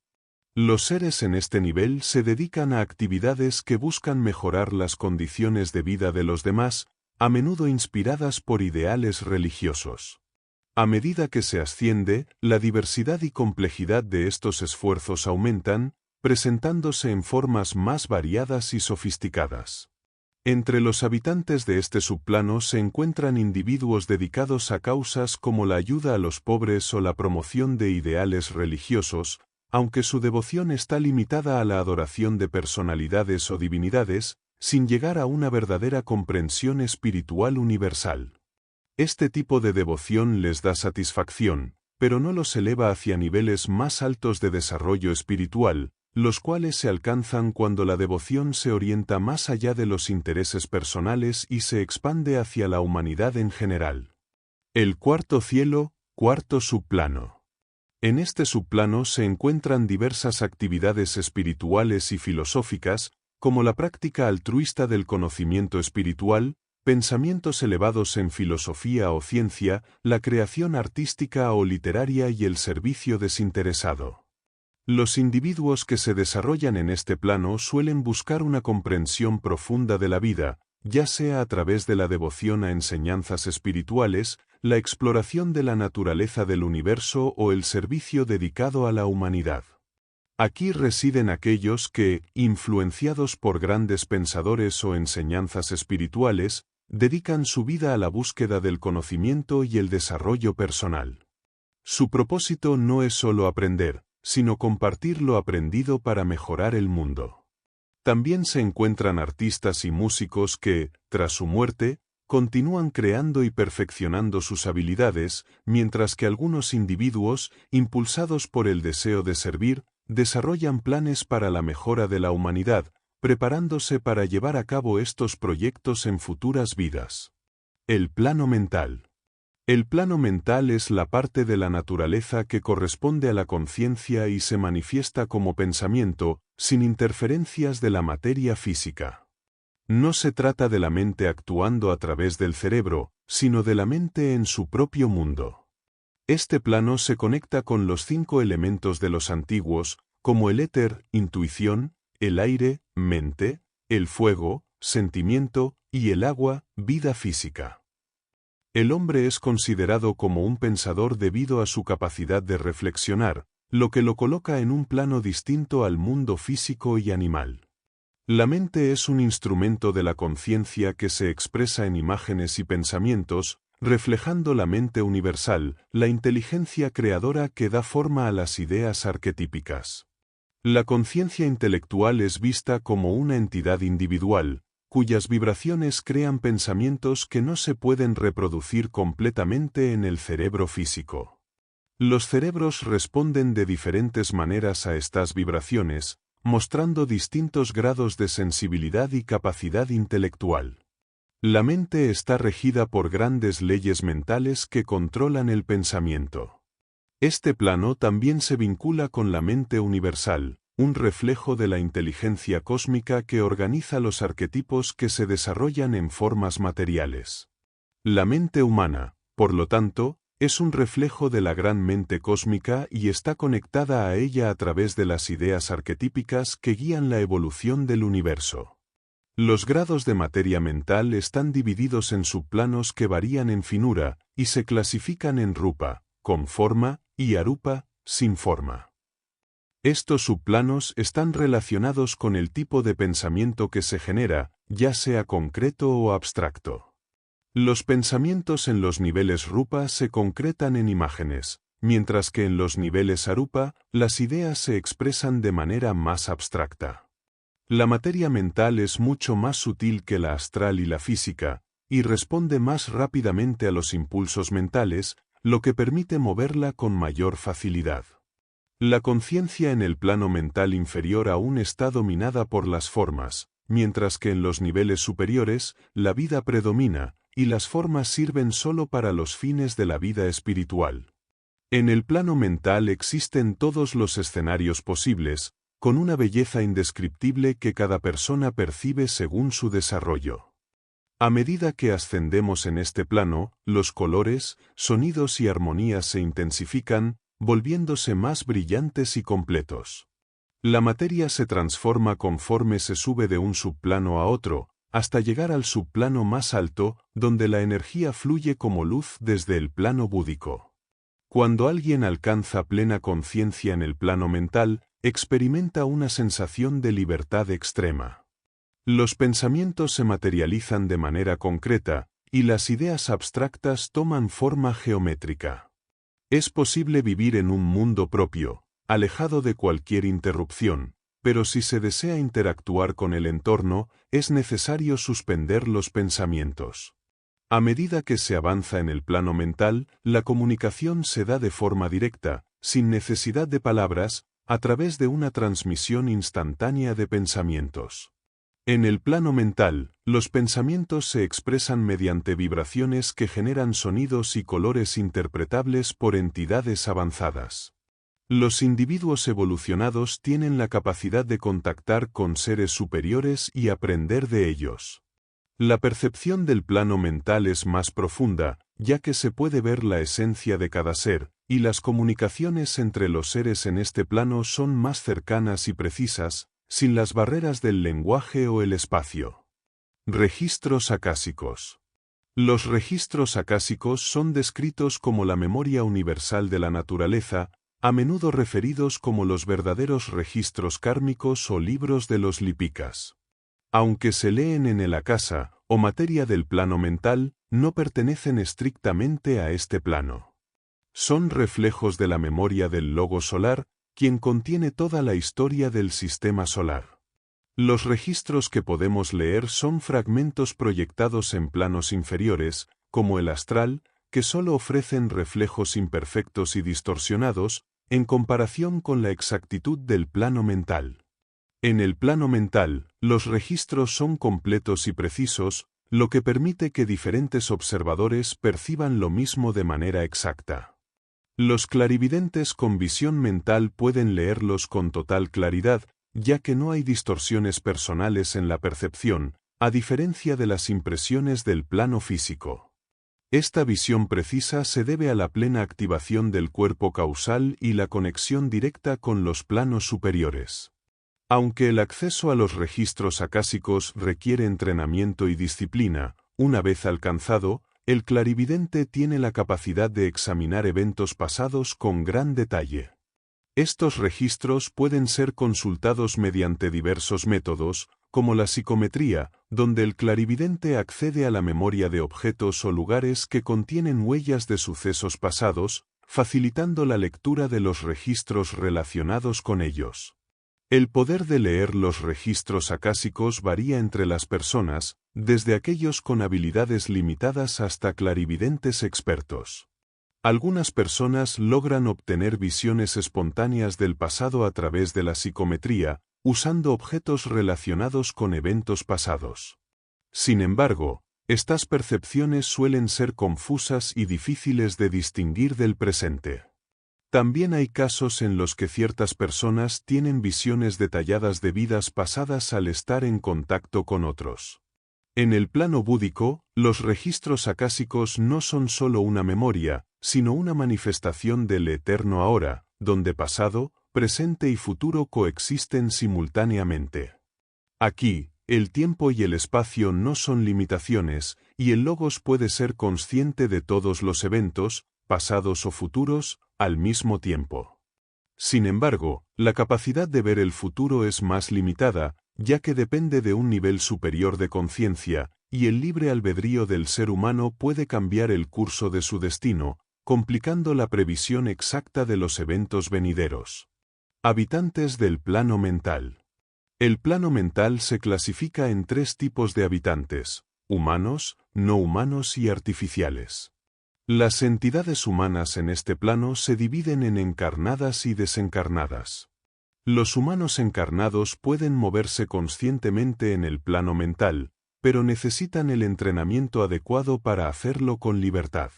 Los seres en este nivel se dedican a actividades que buscan mejorar las condiciones de vida de los demás, a menudo inspiradas por ideales religiosos. A medida que se asciende, la diversidad y complejidad de estos esfuerzos aumentan, presentándose en formas más variadas y sofisticadas. Entre los habitantes de este subplano se encuentran individuos dedicados a causas como la ayuda a los pobres o la promoción de ideales religiosos, aunque su devoción está limitada a la adoración de personalidades o divinidades, sin llegar a una verdadera comprensión espiritual universal. Este tipo de devoción les da satisfacción, pero no los eleva hacia niveles más altos de desarrollo espiritual, los cuales se alcanzan cuando la devoción se orienta más allá de los intereses personales y se expande hacia la humanidad en general. El cuarto cielo, cuarto subplano. En este subplano se encuentran diversas actividades espirituales y filosóficas, como la práctica altruista del conocimiento espiritual, pensamientos elevados en filosofía o ciencia, la creación artística o literaria y el servicio desinteresado. Los individuos que se desarrollan en este plano suelen buscar una comprensión profunda de la vida, ya sea a través de la devoción a enseñanzas espirituales, la exploración de la naturaleza del universo o el servicio dedicado a la humanidad. Aquí residen aquellos que, influenciados por grandes pensadores o enseñanzas espirituales, dedican su vida a la búsqueda del conocimiento y el desarrollo personal. Su propósito no es solo aprender, sino compartir lo aprendido para mejorar el mundo. También se encuentran artistas y músicos que, tras su muerte, continúan creando y perfeccionando sus habilidades, mientras que algunos individuos, impulsados por el deseo de servir, desarrollan planes para la mejora de la humanidad, preparándose para llevar a cabo estos proyectos en futuras vidas. El plano mental. El plano mental es la parte de la naturaleza que corresponde a la conciencia y se manifiesta como pensamiento, sin interferencias de la materia física. No se trata de la mente actuando a través del cerebro, sino de la mente en su propio mundo. Este plano se conecta con los 5 elementos de los antiguos, como el éter, intuición, el aire, mente, el fuego, sentimiento, y el agua, vida física. El hombre es considerado como un pensador debido a su capacidad de reflexionar, lo que lo coloca en un plano distinto al mundo físico y animal. La mente es un instrumento de la conciencia que se expresa en imágenes y pensamientos, reflejando la mente universal, la inteligencia creadora que da forma a las ideas arquetípicas. La conciencia intelectual es vista como una entidad individual, cuyas vibraciones crean pensamientos que no se pueden reproducir completamente en el cerebro físico. Los cerebros responden de diferentes maneras a estas vibraciones, mostrando distintos grados de sensibilidad y capacidad intelectual. La mente está regida por grandes leyes mentales que controlan el pensamiento. Este plano también se vincula con la mente universal, un reflejo de la inteligencia cósmica que organiza los arquetipos que se desarrollan en formas materiales. La mente humana, por lo tanto, es un reflejo de la gran mente cósmica y está conectada a ella a través de las ideas arquetípicas que guían la evolución del universo. Los grados de materia mental están divididos en subplanos que varían en finura, y se clasifican en rupa, con forma, y arupa, sin forma. Estos subplanos están relacionados con el tipo de pensamiento que se genera, ya sea concreto o abstracto. Los pensamientos en los niveles rupa se concretan en imágenes, mientras que en los niveles arupa, las ideas se expresan de manera más abstracta. La materia mental es mucho más sutil que la astral y la física, y responde más rápidamente a los impulsos mentales, lo que permite moverla con mayor facilidad. La conciencia en el plano mental inferior aún está dominada por las formas, mientras que en los niveles superiores, la vida predomina, y las formas sirven solo para los fines de la vida espiritual. En el plano mental existen todos los escenarios posibles, con una belleza indescriptible que cada persona percibe según su desarrollo. A medida que ascendemos en este plano, los colores, sonidos y armonías se intensifican, volviéndose más brillantes y completos. La materia se transforma conforme se sube de un subplano a otro, hasta llegar al subplano más alto, donde la energía fluye como luz desde el plano búdico. Cuando alguien alcanza plena conciencia en el plano mental, experimenta una sensación de libertad extrema. Los pensamientos se materializan de manera concreta, y las ideas abstractas toman forma geométrica. Es posible vivir en un mundo propio, alejado de cualquier interrupción, pero si se desea interactuar con el entorno, es necesario suspender los pensamientos. A medida que se avanza en el plano mental, la comunicación se da de forma directa, sin necesidad de palabras, a través de una transmisión instantánea de pensamientos. En el plano mental, los pensamientos se expresan mediante vibraciones que generan sonidos y colores interpretables por entidades avanzadas. Los individuos evolucionados tienen la capacidad de contactar con seres superiores y aprender de ellos. La percepción del plano mental es más profunda, ya que se puede ver la esencia de cada ser, y las comunicaciones entre los seres en este plano son más cercanas y precisas, sin las barreras del lenguaje o el espacio. Registros acásicos. Los registros acásicos son descritos como la memoria universal de la naturaleza, a menudo referidos como los verdaderos registros kármicos o libros de los lipikas. Aunque se leen en el akasa, o materia del plano mental, no pertenecen estrictamente a este plano. Son reflejos de la memoria del logo solar, quien contiene toda la historia del sistema solar. Los registros que podemos leer son fragmentos proyectados en planos inferiores, como el astral, que solo ofrecen reflejos imperfectos y distorsionados, en comparación con la exactitud del plano mental. En el plano mental, los registros son completos y precisos, lo que permite que diferentes observadores perciban lo mismo de manera exacta. Los clarividentes con visión mental pueden leerlos con total claridad, ya que no hay distorsiones personales en la percepción, a diferencia de las impresiones del plano físico. Esta visión precisa se debe a la plena activación del cuerpo causal y la conexión directa con los planos superiores. Aunque el acceso a los registros acásicos requiere entrenamiento y disciplina, una vez alcanzado, el clarividente tiene la capacidad de examinar eventos pasados con gran detalle. Estos registros pueden ser consultados mediante diversos métodos, como la psicometría, donde el clarividente accede a la memoria de objetos o lugares que contienen huellas de sucesos pasados, facilitando la lectura de los registros relacionados con ellos. El poder de leer los registros acásicos varía entre las personas, desde aquellos con habilidades limitadas hasta clarividentes expertos. Algunas personas logran obtener visiones espontáneas del pasado a través de la psicometría, usando objetos relacionados con eventos pasados. Sin embargo, estas percepciones suelen ser confusas y difíciles de distinguir del presente. También hay casos en los que ciertas personas tienen visiones detalladas de vidas pasadas al estar en contacto con otros. En el plano búdico, los registros acásicos no son solo una memoria, sino una manifestación del eterno ahora, donde pasado, presente y futuro coexisten simultáneamente. Aquí, el tiempo y el espacio no son limitaciones, y el logos puede ser consciente de todos los eventos, pasados o futuros, al mismo tiempo. Sin embargo, la capacidad de ver el futuro es más limitada, ya que depende de un nivel superior de conciencia, y el libre albedrío del ser humano puede cambiar el curso de su destino, complicando la previsión exacta de los eventos venideros. Habitantes del plano mental. El plano mental se clasifica en tres tipos de habitantes: humanos, no humanos y artificiales. Las entidades humanas en este plano se dividen en encarnadas y desencarnadas. Los humanos encarnados pueden moverse conscientemente en el plano mental, pero necesitan el entrenamiento adecuado para hacerlo con libertad.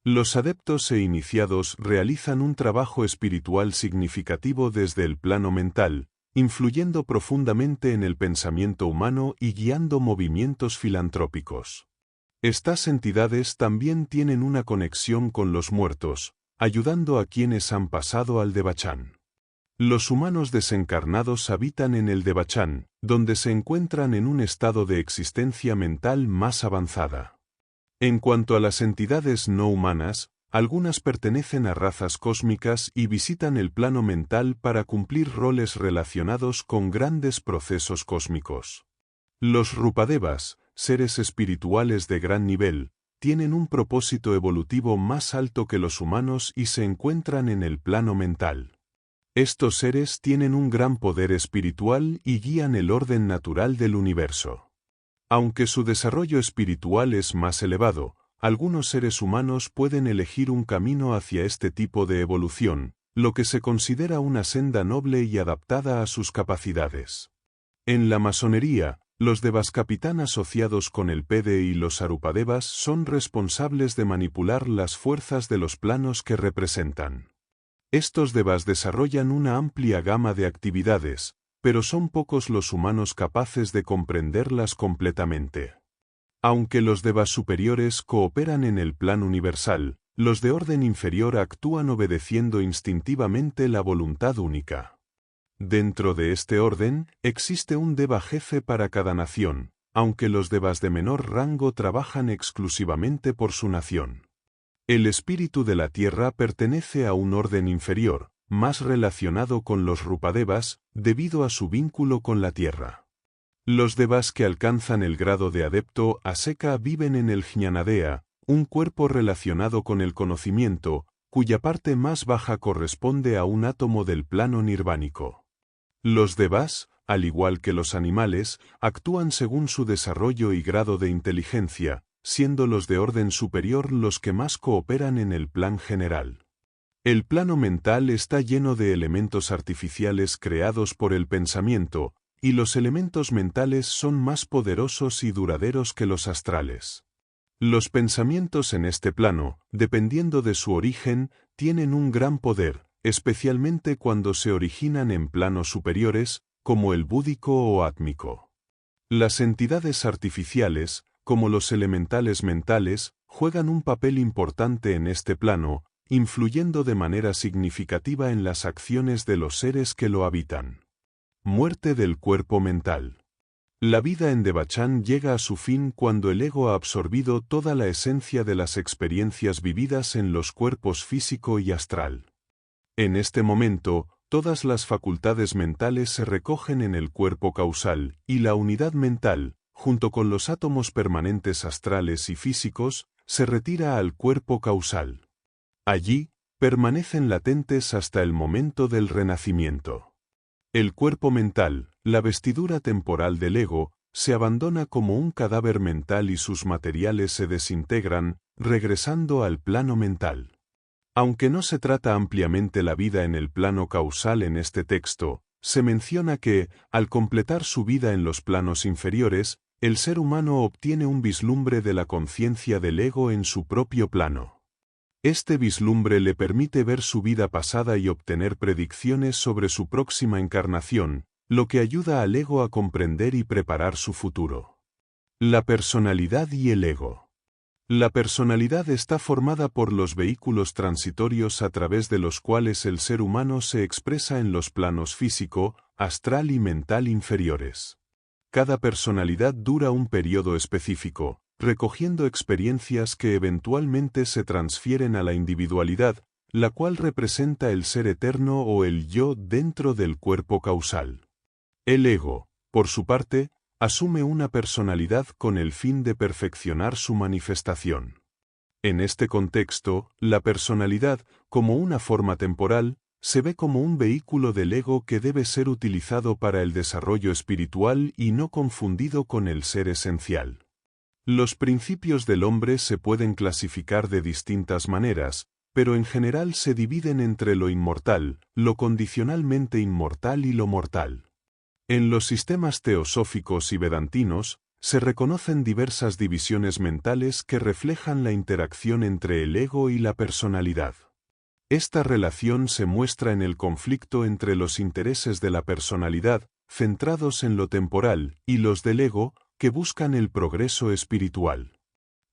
Los adeptos e iniciados realizan un trabajo espiritual significativo desde el plano mental, influyendo profundamente en el pensamiento humano y guiando movimientos filantrópicos. Estas entidades también tienen una conexión con los muertos, ayudando a quienes han pasado al Devachan. Los humanos desencarnados habitan en el Devachan, donde se encuentran en un estado de existencia mental más avanzada. En cuanto a las entidades no humanas, algunas pertenecen a razas cósmicas y visitan el plano mental para cumplir roles relacionados con grandes procesos cósmicos. Los Rupadevas, seres espirituales de gran nivel, tienen un propósito evolutivo más alto que los humanos y se encuentran en el plano mental. Estos seres tienen un gran poder espiritual y guían el orden natural del universo. Aunque su desarrollo espiritual es más elevado, algunos seres humanos pueden elegir un camino hacia este tipo de evolución, lo que se considera una senda noble y adaptada a sus capacidades. En la masonería, los Devas-Capitán asociados con el Pede y los Arupadevas son responsables de manipular las fuerzas de los planos que representan. Estos Devas desarrollan una amplia gama de actividades, pero son pocos los humanos capaces de comprenderlas completamente. Aunque los Devas superiores cooperan en el plan universal, los de orden inferior actúan obedeciendo instintivamente la voluntad única. Dentro de este orden, existe un Deva jefe para cada nación, aunque los Devas de menor rango trabajan exclusivamente por su nación. El espíritu de la tierra pertenece a un orden inferior, más relacionado con los Rupadevas, debido a su vínculo con la tierra. Los Devas que alcanzan el grado de adepto Aseka viven en el Jnanadea, un cuerpo relacionado con el conocimiento, cuya parte más baja corresponde a un átomo del plano nirvánico. Los Devas, al igual que los animales, actúan según su desarrollo y grado de inteligencia, siendo los de orden superior los que más cooperan en el plan general. El plano mental está lleno de elementos artificiales creados por el pensamiento, y los elementos mentales son más poderosos y duraderos que los astrales. Los pensamientos en este plano, dependiendo de su origen, tienen un gran poder, especialmente cuando se originan en planos superiores, como el búdico o átmico. Las entidades artificiales, como los elementales mentales, juegan un papel importante en este plano, influyendo de manera significativa en las acciones de los seres que lo habitan. Muerte del cuerpo mental. La vida en Devachan llega a su fin cuando el ego ha absorbido toda la esencia de las experiencias vividas en los cuerpos físico y astral. En este momento, todas las facultades mentales se recogen en el cuerpo causal, y la unidad mental, junto con los átomos permanentes astrales y físicos, se retira al cuerpo causal. Allí, permanecen latentes hasta el momento del renacimiento. El cuerpo mental, la vestidura temporal del ego, se abandona como un cadáver mental y sus materiales se desintegran, regresando al plano mental. Aunque no se trata ampliamente la vida en el plano causal en este texto, se menciona que, al completar su vida en los planos inferiores, el ser humano obtiene un vislumbre de la conciencia del ego en su propio plano. Este vislumbre le permite ver su vida pasada y obtener predicciones sobre su próxima encarnación, lo que ayuda al ego a comprender y preparar su futuro. La personalidad y el ego. La personalidad está formada por los vehículos transitorios a través de los cuales el ser humano se expresa en los planos físico, astral y mental inferiores. Cada personalidad dura un periodo específico, recogiendo experiencias que eventualmente se transfieren a la individualidad, la cual representa el ser eterno o el yo dentro del cuerpo causal. El ego, por su parte, asume una personalidad con el fin de perfeccionar su manifestación. En este contexto, la personalidad, como una forma temporal, se ve como un vehículo del ego que debe ser utilizado para el desarrollo espiritual y no confundido con el ser esencial. Los principios del hombre se pueden clasificar de distintas maneras, pero en general se dividen entre lo inmortal, lo condicionalmente inmortal y lo mortal. En los sistemas teosóficos y vedantinos, se reconocen diversas divisiones mentales que reflejan la interacción entre el ego y la personalidad. Esta relación se muestra en el conflicto entre los intereses de la personalidad, centrados en lo temporal, y los del ego, que buscan el progreso espiritual.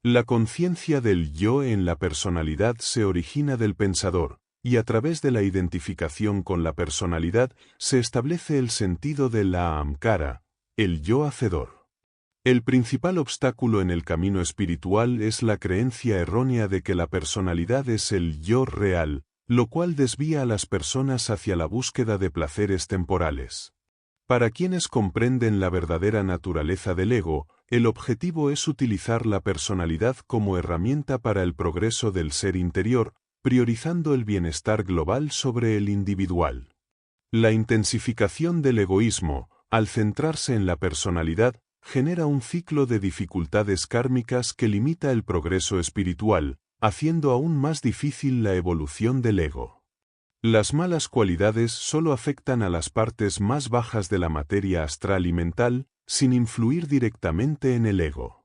La conciencia del yo en la personalidad se origina del pensador, y a través de la identificación con la personalidad se establece el sentido de la ahamkara, el yo hacedor. El principal obstáculo en el camino espiritual es la creencia errónea de que la personalidad es el yo real, lo cual desvía a las personas hacia la búsqueda de placeres temporales. Para quienes comprenden la verdadera naturaleza del ego, el objetivo es utilizar la personalidad como herramienta para el progreso del ser interior, priorizando el bienestar global sobre el individual. La intensificación del egoísmo, al centrarse en la personalidad, genera un ciclo de dificultades kármicas que limita el progreso espiritual, haciendo aún más difícil la evolución del ego. Las malas cualidades solo afectan a las partes más bajas de la materia astral y mental, sin influir directamente en el ego.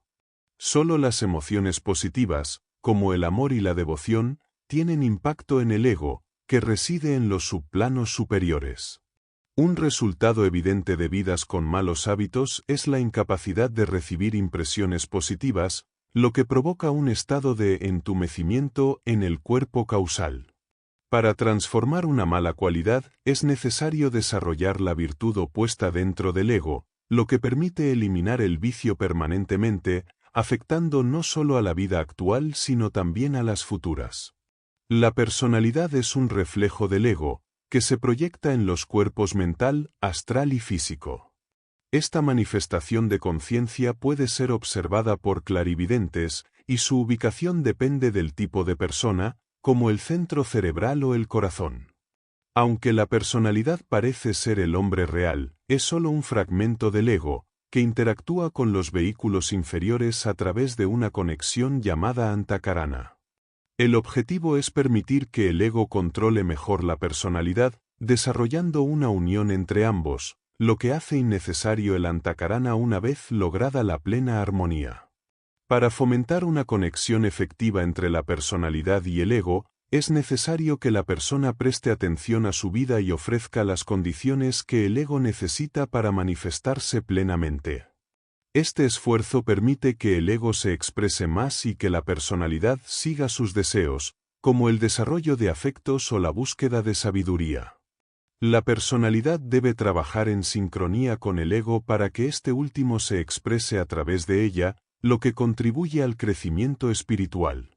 Solo las emociones positivas, como el amor y la devoción, tienen impacto en el ego, que reside en los subplanos superiores. Un resultado evidente de vidas con malos hábitos es la incapacidad de recibir impresiones positivas, lo que provoca un estado de entumecimiento en el cuerpo causal. Para transformar una mala cualidad es necesario desarrollar la virtud opuesta dentro del ego, lo que permite eliminar el vicio permanentemente, afectando no solo a la vida actual sino también a las futuras. La personalidad es un reflejo del ego, que se proyecta en los cuerpos mental, astral y físico. Esta manifestación de conciencia puede ser observada por clarividentes, y su ubicación depende del tipo de persona, como el centro cerebral o el corazón. Aunque la personalidad parece ser el hombre real, es solo un fragmento del ego, que interactúa con los vehículos inferiores a través de una conexión llamada antakarana. El objetivo es permitir que el ego controle mejor la personalidad, desarrollando una unión entre ambos, lo que hace innecesario el antakarana una vez lograda la plena armonía. Para fomentar una conexión efectiva entre la personalidad y el ego, es necesario que la persona preste atención a su vida y ofrezca las condiciones que el ego necesita para manifestarse plenamente. Este esfuerzo permite que el ego se exprese más y que la personalidad siga sus deseos, como el desarrollo de afectos o la búsqueda de sabiduría. La personalidad debe trabajar en sincronía con el ego para que este último se exprese a través de ella, lo que contribuye al crecimiento espiritual.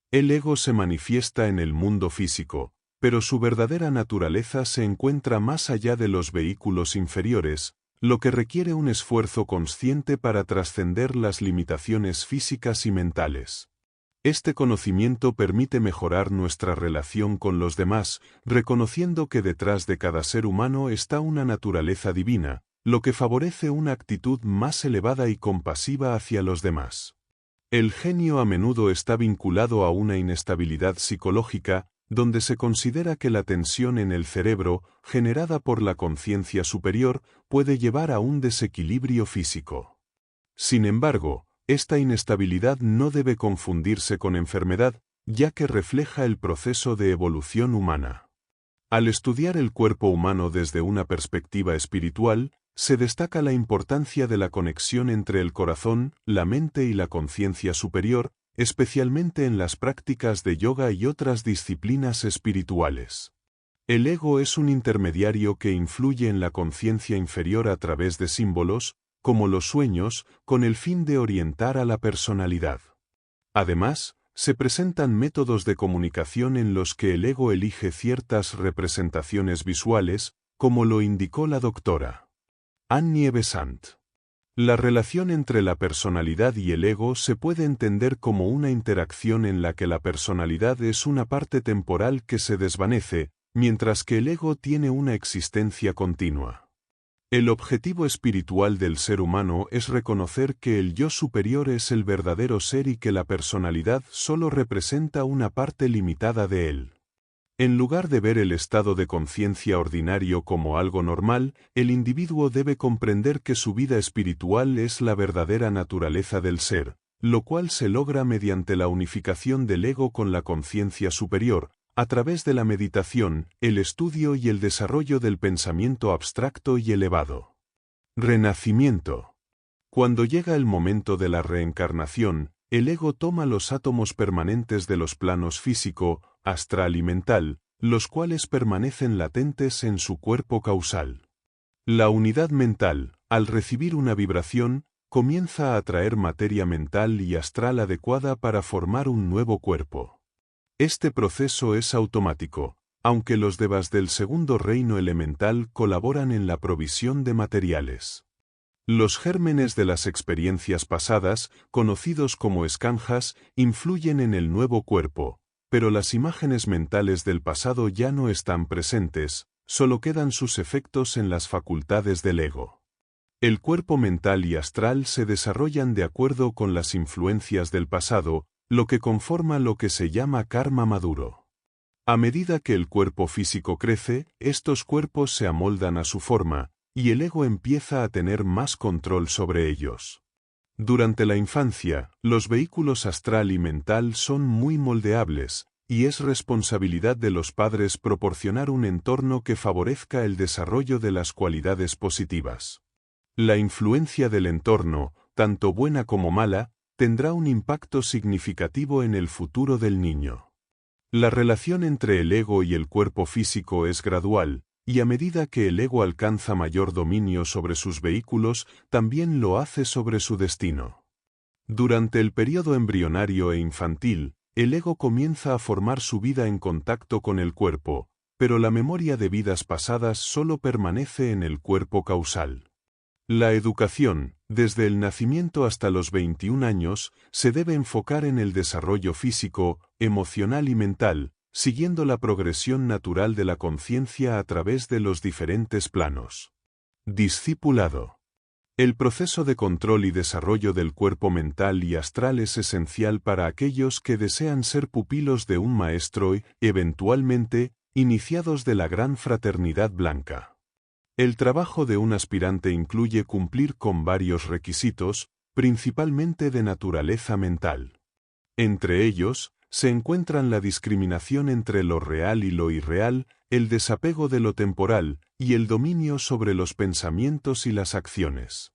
El ego se manifiesta en el mundo físico, pero su verdadera naturaleza se encuentra más allá de los vehículos inferiores, lo que requiere un esfuerzo consciente para trascender las limitaciones físicas y mentales. Este conocimiento permite mejorar nuestra relación con los demás, reconociendo que detrás de cada ser humano está una naturaleza divina, lo que favorece una actitud más elevada y compasiva hacia los demás. El genio a menudo está vinculado a una inestabilidad psicológica, donde se considera que la tensión en el cerebro, generada por la conciencia superior, puede llevar a un desequilibrio físico. Sin embargo, esta inestabilidad no debe confundirse con enfermedad, ya que refleja el proceso de evolución humana. Al estudiar el cuerpo humano desde una perspectiva espiritual, se destaca la importancia de la conexión entre el corazón, la mente y la conciencia superior, especialmente en las prácticas de yoga y otras disciplinas espirituales. El ego es un intermediario que influye en la conciencia inferior a través de símbolos, como los sueños, con el fin de orientar a la personalidad. Además, se presentan métodos de comunicación en los que el ego elige ciertas representaciones visuales, como lo indicó la doctora Annie Besant. La relación entre la personalidad y el ego se puede entender como una interacción en la que la personalidad es una parte temporal que se desvanece, mientras que el ego tiene una existencia continua. El objetivo espiritual del ser humano es reconocer que el yo superior es el verdadero ser y que la personalidad solo representa una parte limitada de él. En lugar de ver el estado de conciencia ordinario como algo normal, el individuo debe comprender que su vida espiritual es la verdadera naturaleza del ser, lo cual se logra mediante la unificación del ego con la conciencia superior, a través de la meditación, el estudio y el desarrollo del pensamiento abstracto y elevado. Renacimiento. Cuando llega el momento de la reencarnación, el ego toma los átomos permanentes de los planos físico, astral y mental, los cuales permanecen latentes en su cuerpo causal. La unidad mental, al recibir una vibración, comienza a atraer materia mental y astral adecuada para formar un nuevo cuerpo. Este proceso es automático, aunque los devas del segundo reino elemental colaboran en la provisión de materiales. Los gérmenes de las experiencias pasadas, conocidos como escanjas, influyen en el nuevo cuerpo, pero las imágenes mentales del pasado ya no están presentes, solo quedan sus efectos en las facultades del ego. El cuerpo mental y astral se desarrollan de acuerdo con las influencias del pasado, lo que conforma lo que se llama karma maduro. A medida que el cuerpo físico crece, estos cuerpos se amoldan a su forma, y el ego empieza a tener más control sobre ellos. Durante la infancia, los vehículos astral y mental son muy moldeables, y es responsabilidad de los padres proporcionar un entorno que favorezca el desarrollo de las cualidades positivas. La influencia del entorno, tanto buena como mala, tendrá un impacto significativo en el futuro del niño. La relación entre el ego y el cuerpo físico es gradual, y a medida que el ego alcanza mayor dominio sobre sus vehículos, también lo hace sobre su destino. Durante el periodo embrionario e infantil, el ego comienza a formar su vida en contacto con el cuerpo, pero la memoria de vidas pasadas solo permanece en el cuerpo causal. La educación, desde el nacimiento hasta los 21 años, se debe enfocar en el desarrollo físico, emocional y mental, siguiendo la progresión natural de la conciencia a través de los diferentes planos. Discipulado. El proceso de control y desarrollo del cuerpo mental y astral es esencial para aquellos que desean ser pupilos de un maestro y, eventualmente, iniciados de la gran fraternidad blanca. El trabajo de un aspirante incluye cumplir con varios requisitos, principalmente de naturaleza mental. Entre ellos, se encuentran la discriminación entre lo real y lo irreal, el desapego de lo temporal, y el dominio sobre los pensamientos y las acciones.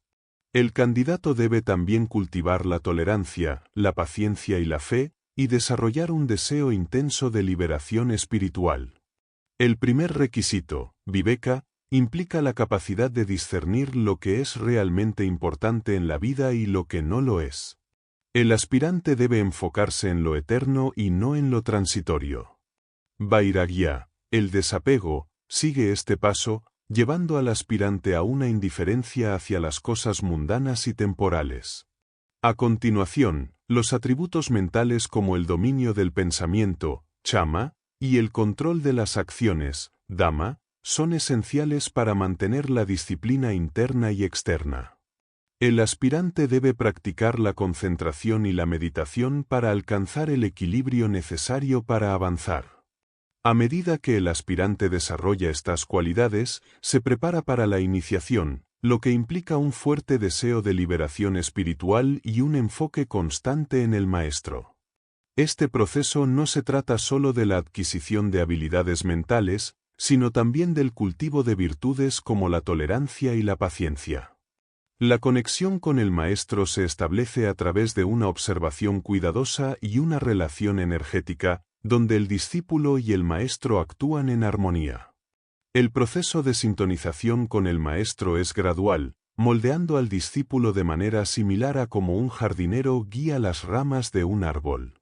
El candidato debe también cultivar la tolerancia, la paciencia y la fe, y desarrollar un deseo intenso de liberación espiritual. El primer requisito, viveka, implica la capacidad de discernir lo que es realmente importante en la vida y lo que no lo es. El aspirante debe enfocarse en lo eterno y no en lo transitorio. Vairagya, el desapego, sigue este paso, llevando al aspirante a una indiferencia hacia las cosas mundanas y temporales. A continuación, los atributos mentales como el dominio del pensamiento, chama, y el control de las acciones, dhamma, son esenciales para mantener la disciplina interna y externa. El aspirante debe practicar la concentración y la meditación para alcanzar el equilibrio necesario para avanzar. A medida que el aspirante desarrolla estas cualidades, se prepara para la iniciación, lo que implica un fuerte deseo de liberación espiritual y un enfoque constante en el maestro. Este proceso no se trata solo de la adquisición de habilidades mentales, sino también del cultivo de virtudes como la tolerancia y la paciencia. La conexión con el maestro se establece a través de una observación cuidadosa y una relación energética, donde el discípulo y el maestro actúan en armonía. El proceso de sintonización con el maestro es gradual, moldeando al discípulo de manera similar a como un jardinero guía las ramas de un árbol.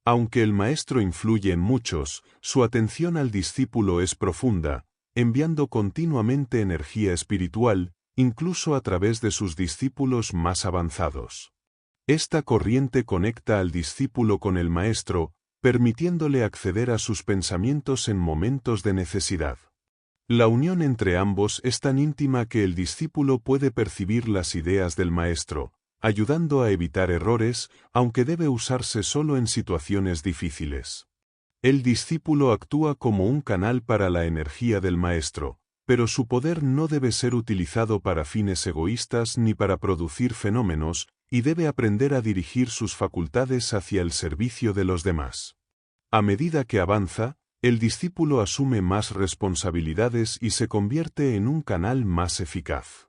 Aunque el maestro influye en muchos, su atención al discípulo es profunda, enviando continuamente energía espiritual, incluso a través de sus discípulos más avanzados. Esta corriente conecta al discípulo con el maestro, permitiéndole acceder a sus pensamientos en momentos de necesidad. La unión entre ambos es tan íntima que el discípulo puede percibir las ideas del maestro, ayudando a evitar errores, aunque debe usarse solo en situaciones difíciles. El discípulo actúa como un canal para la energía del maestro, pero su poder no debe ser utilizado para fines egoístas ni para producir fenómenos, y debe aprender a dirigir sus facultades hacia el servicio de los demás. A medida que avanza, el discípulo asume más responsabilidades y se convierte en un canal más eficaz.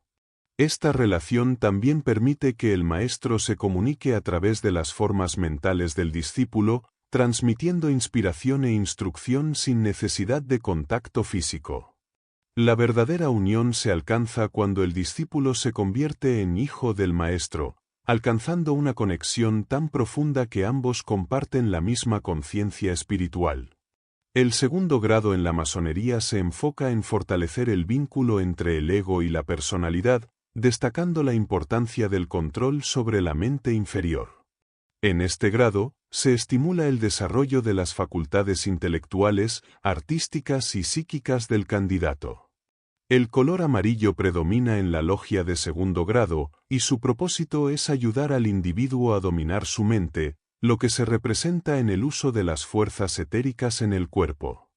Esta relación también permite que el maestro se comunique a través de las formas mentales del discípulo, transmitiendo inspiración e instrucción sin necesidad de contacto físico. La verdadera unión se alcanza cuando el discípulo se convierte en hijo del maestro, alcanzando una conexión tan profunda que ambos comparten la misma conciencia espiritual. El segundo grado en la masonería se enfoca en fortalecer el vínculo entre el ego y la personalidad, destacando la importancia del control sobre la mente inferior. En este grado, se estimula el desarrollo de las facultades intelectuales, artísticas y psíquicas del candidato. El color amarillo predomina en la logia de segundo grado, y su propósito es ayudar al individuo a dominar su mente, lo que se representa en el uso de las fuerzas etéricas en el cuerpo.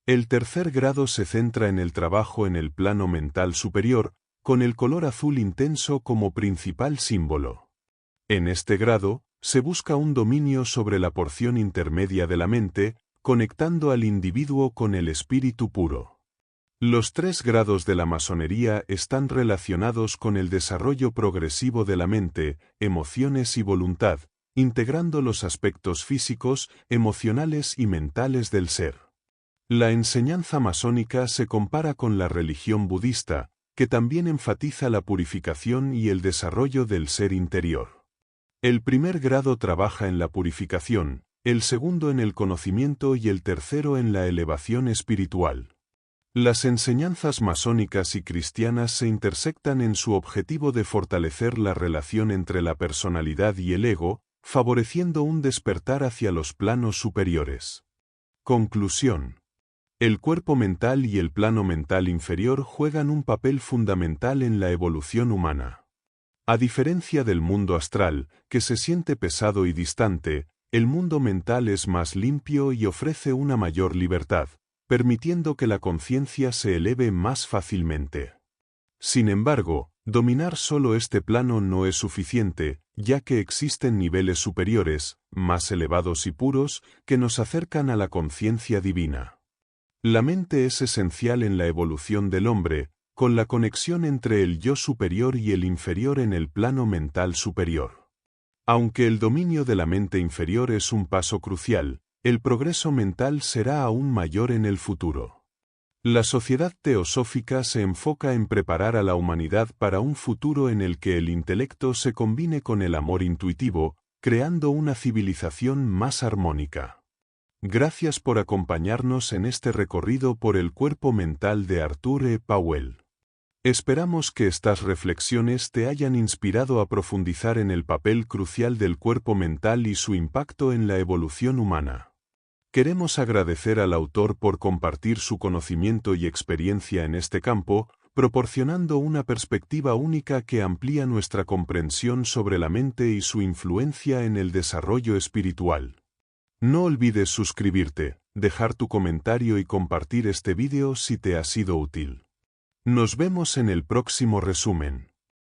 El tercer grado se centra en el trabajo en el plano mental superior, con el color azul intenso como principal símbolo. En este grado, se busca un dominio sobre la porción intermedia de la mente, conectando al individuo con el espíritu puro. Los 3 grados de la masonería están relacionados con el desarrollo progresivo de la mente, emociones y voluntad, integrando los aspectos físicos, emocionales y mentales del ser. La enseñanza masónica se compara con la religión budista, que también enfatiza la purificación y el desarrollo del ser interior. El primer grado trabaja en la purificación, el segundo en el conocimiento y el tercero en la elevación espiritual. Las enseñanzas masónicas y cristianas se intersectan en su objetivo de fortalecer la relación entre la personalidad y el ego, favoreciendo un despertar hacia los planos superiores. Conclusión. El cuerpo mental y el plano mental inferior juegan un papel fundamental en la evolución humana. A diferencia del mundo astral, que se siente pesado y distante, el mundo mental es más limpio y ofrece una mayor libertad, permitiendo que la conciencia se eleve más fácilmente. Sin embargo, dominar solo este plano no es suficiente, ya que existen niveles superiores, más elevados y puros, que nos acercan a la conciencia divina. La mente es esencial en la evolución del hombre, con la conexión entre el yo superior y el inferior en el plano mental superior. Aunque el dominio de la mente inferior es un paso crucial, el progreso mental será aún mayor en el futuro. La sociedad teosófica se enfoca en preparar a la humanidad para un futuro en el que el intelecto se combine con el amor intuitivo, creando una civilización más armónica. Gracias por acompañarnos en este recorrido por el cuerpo mental de Arthur E. Powell. Esperamos que estas reflexiones te hayan inspirado a profundizar en el papel crucial del cuerpo mental y su impacto en la evolución humana. Queremos agradecer al autor por compartir su conocimiento y experiencia en este campo, proporcionando una perspectiva única que amplía nuestra comprensión sobre la mente y su influencia en el desarrollo espiritual. No olvides suscribirte, dejar tu comentario y compartir este vídeo si te ha sido útil. Nos vemos en el próximo resumen.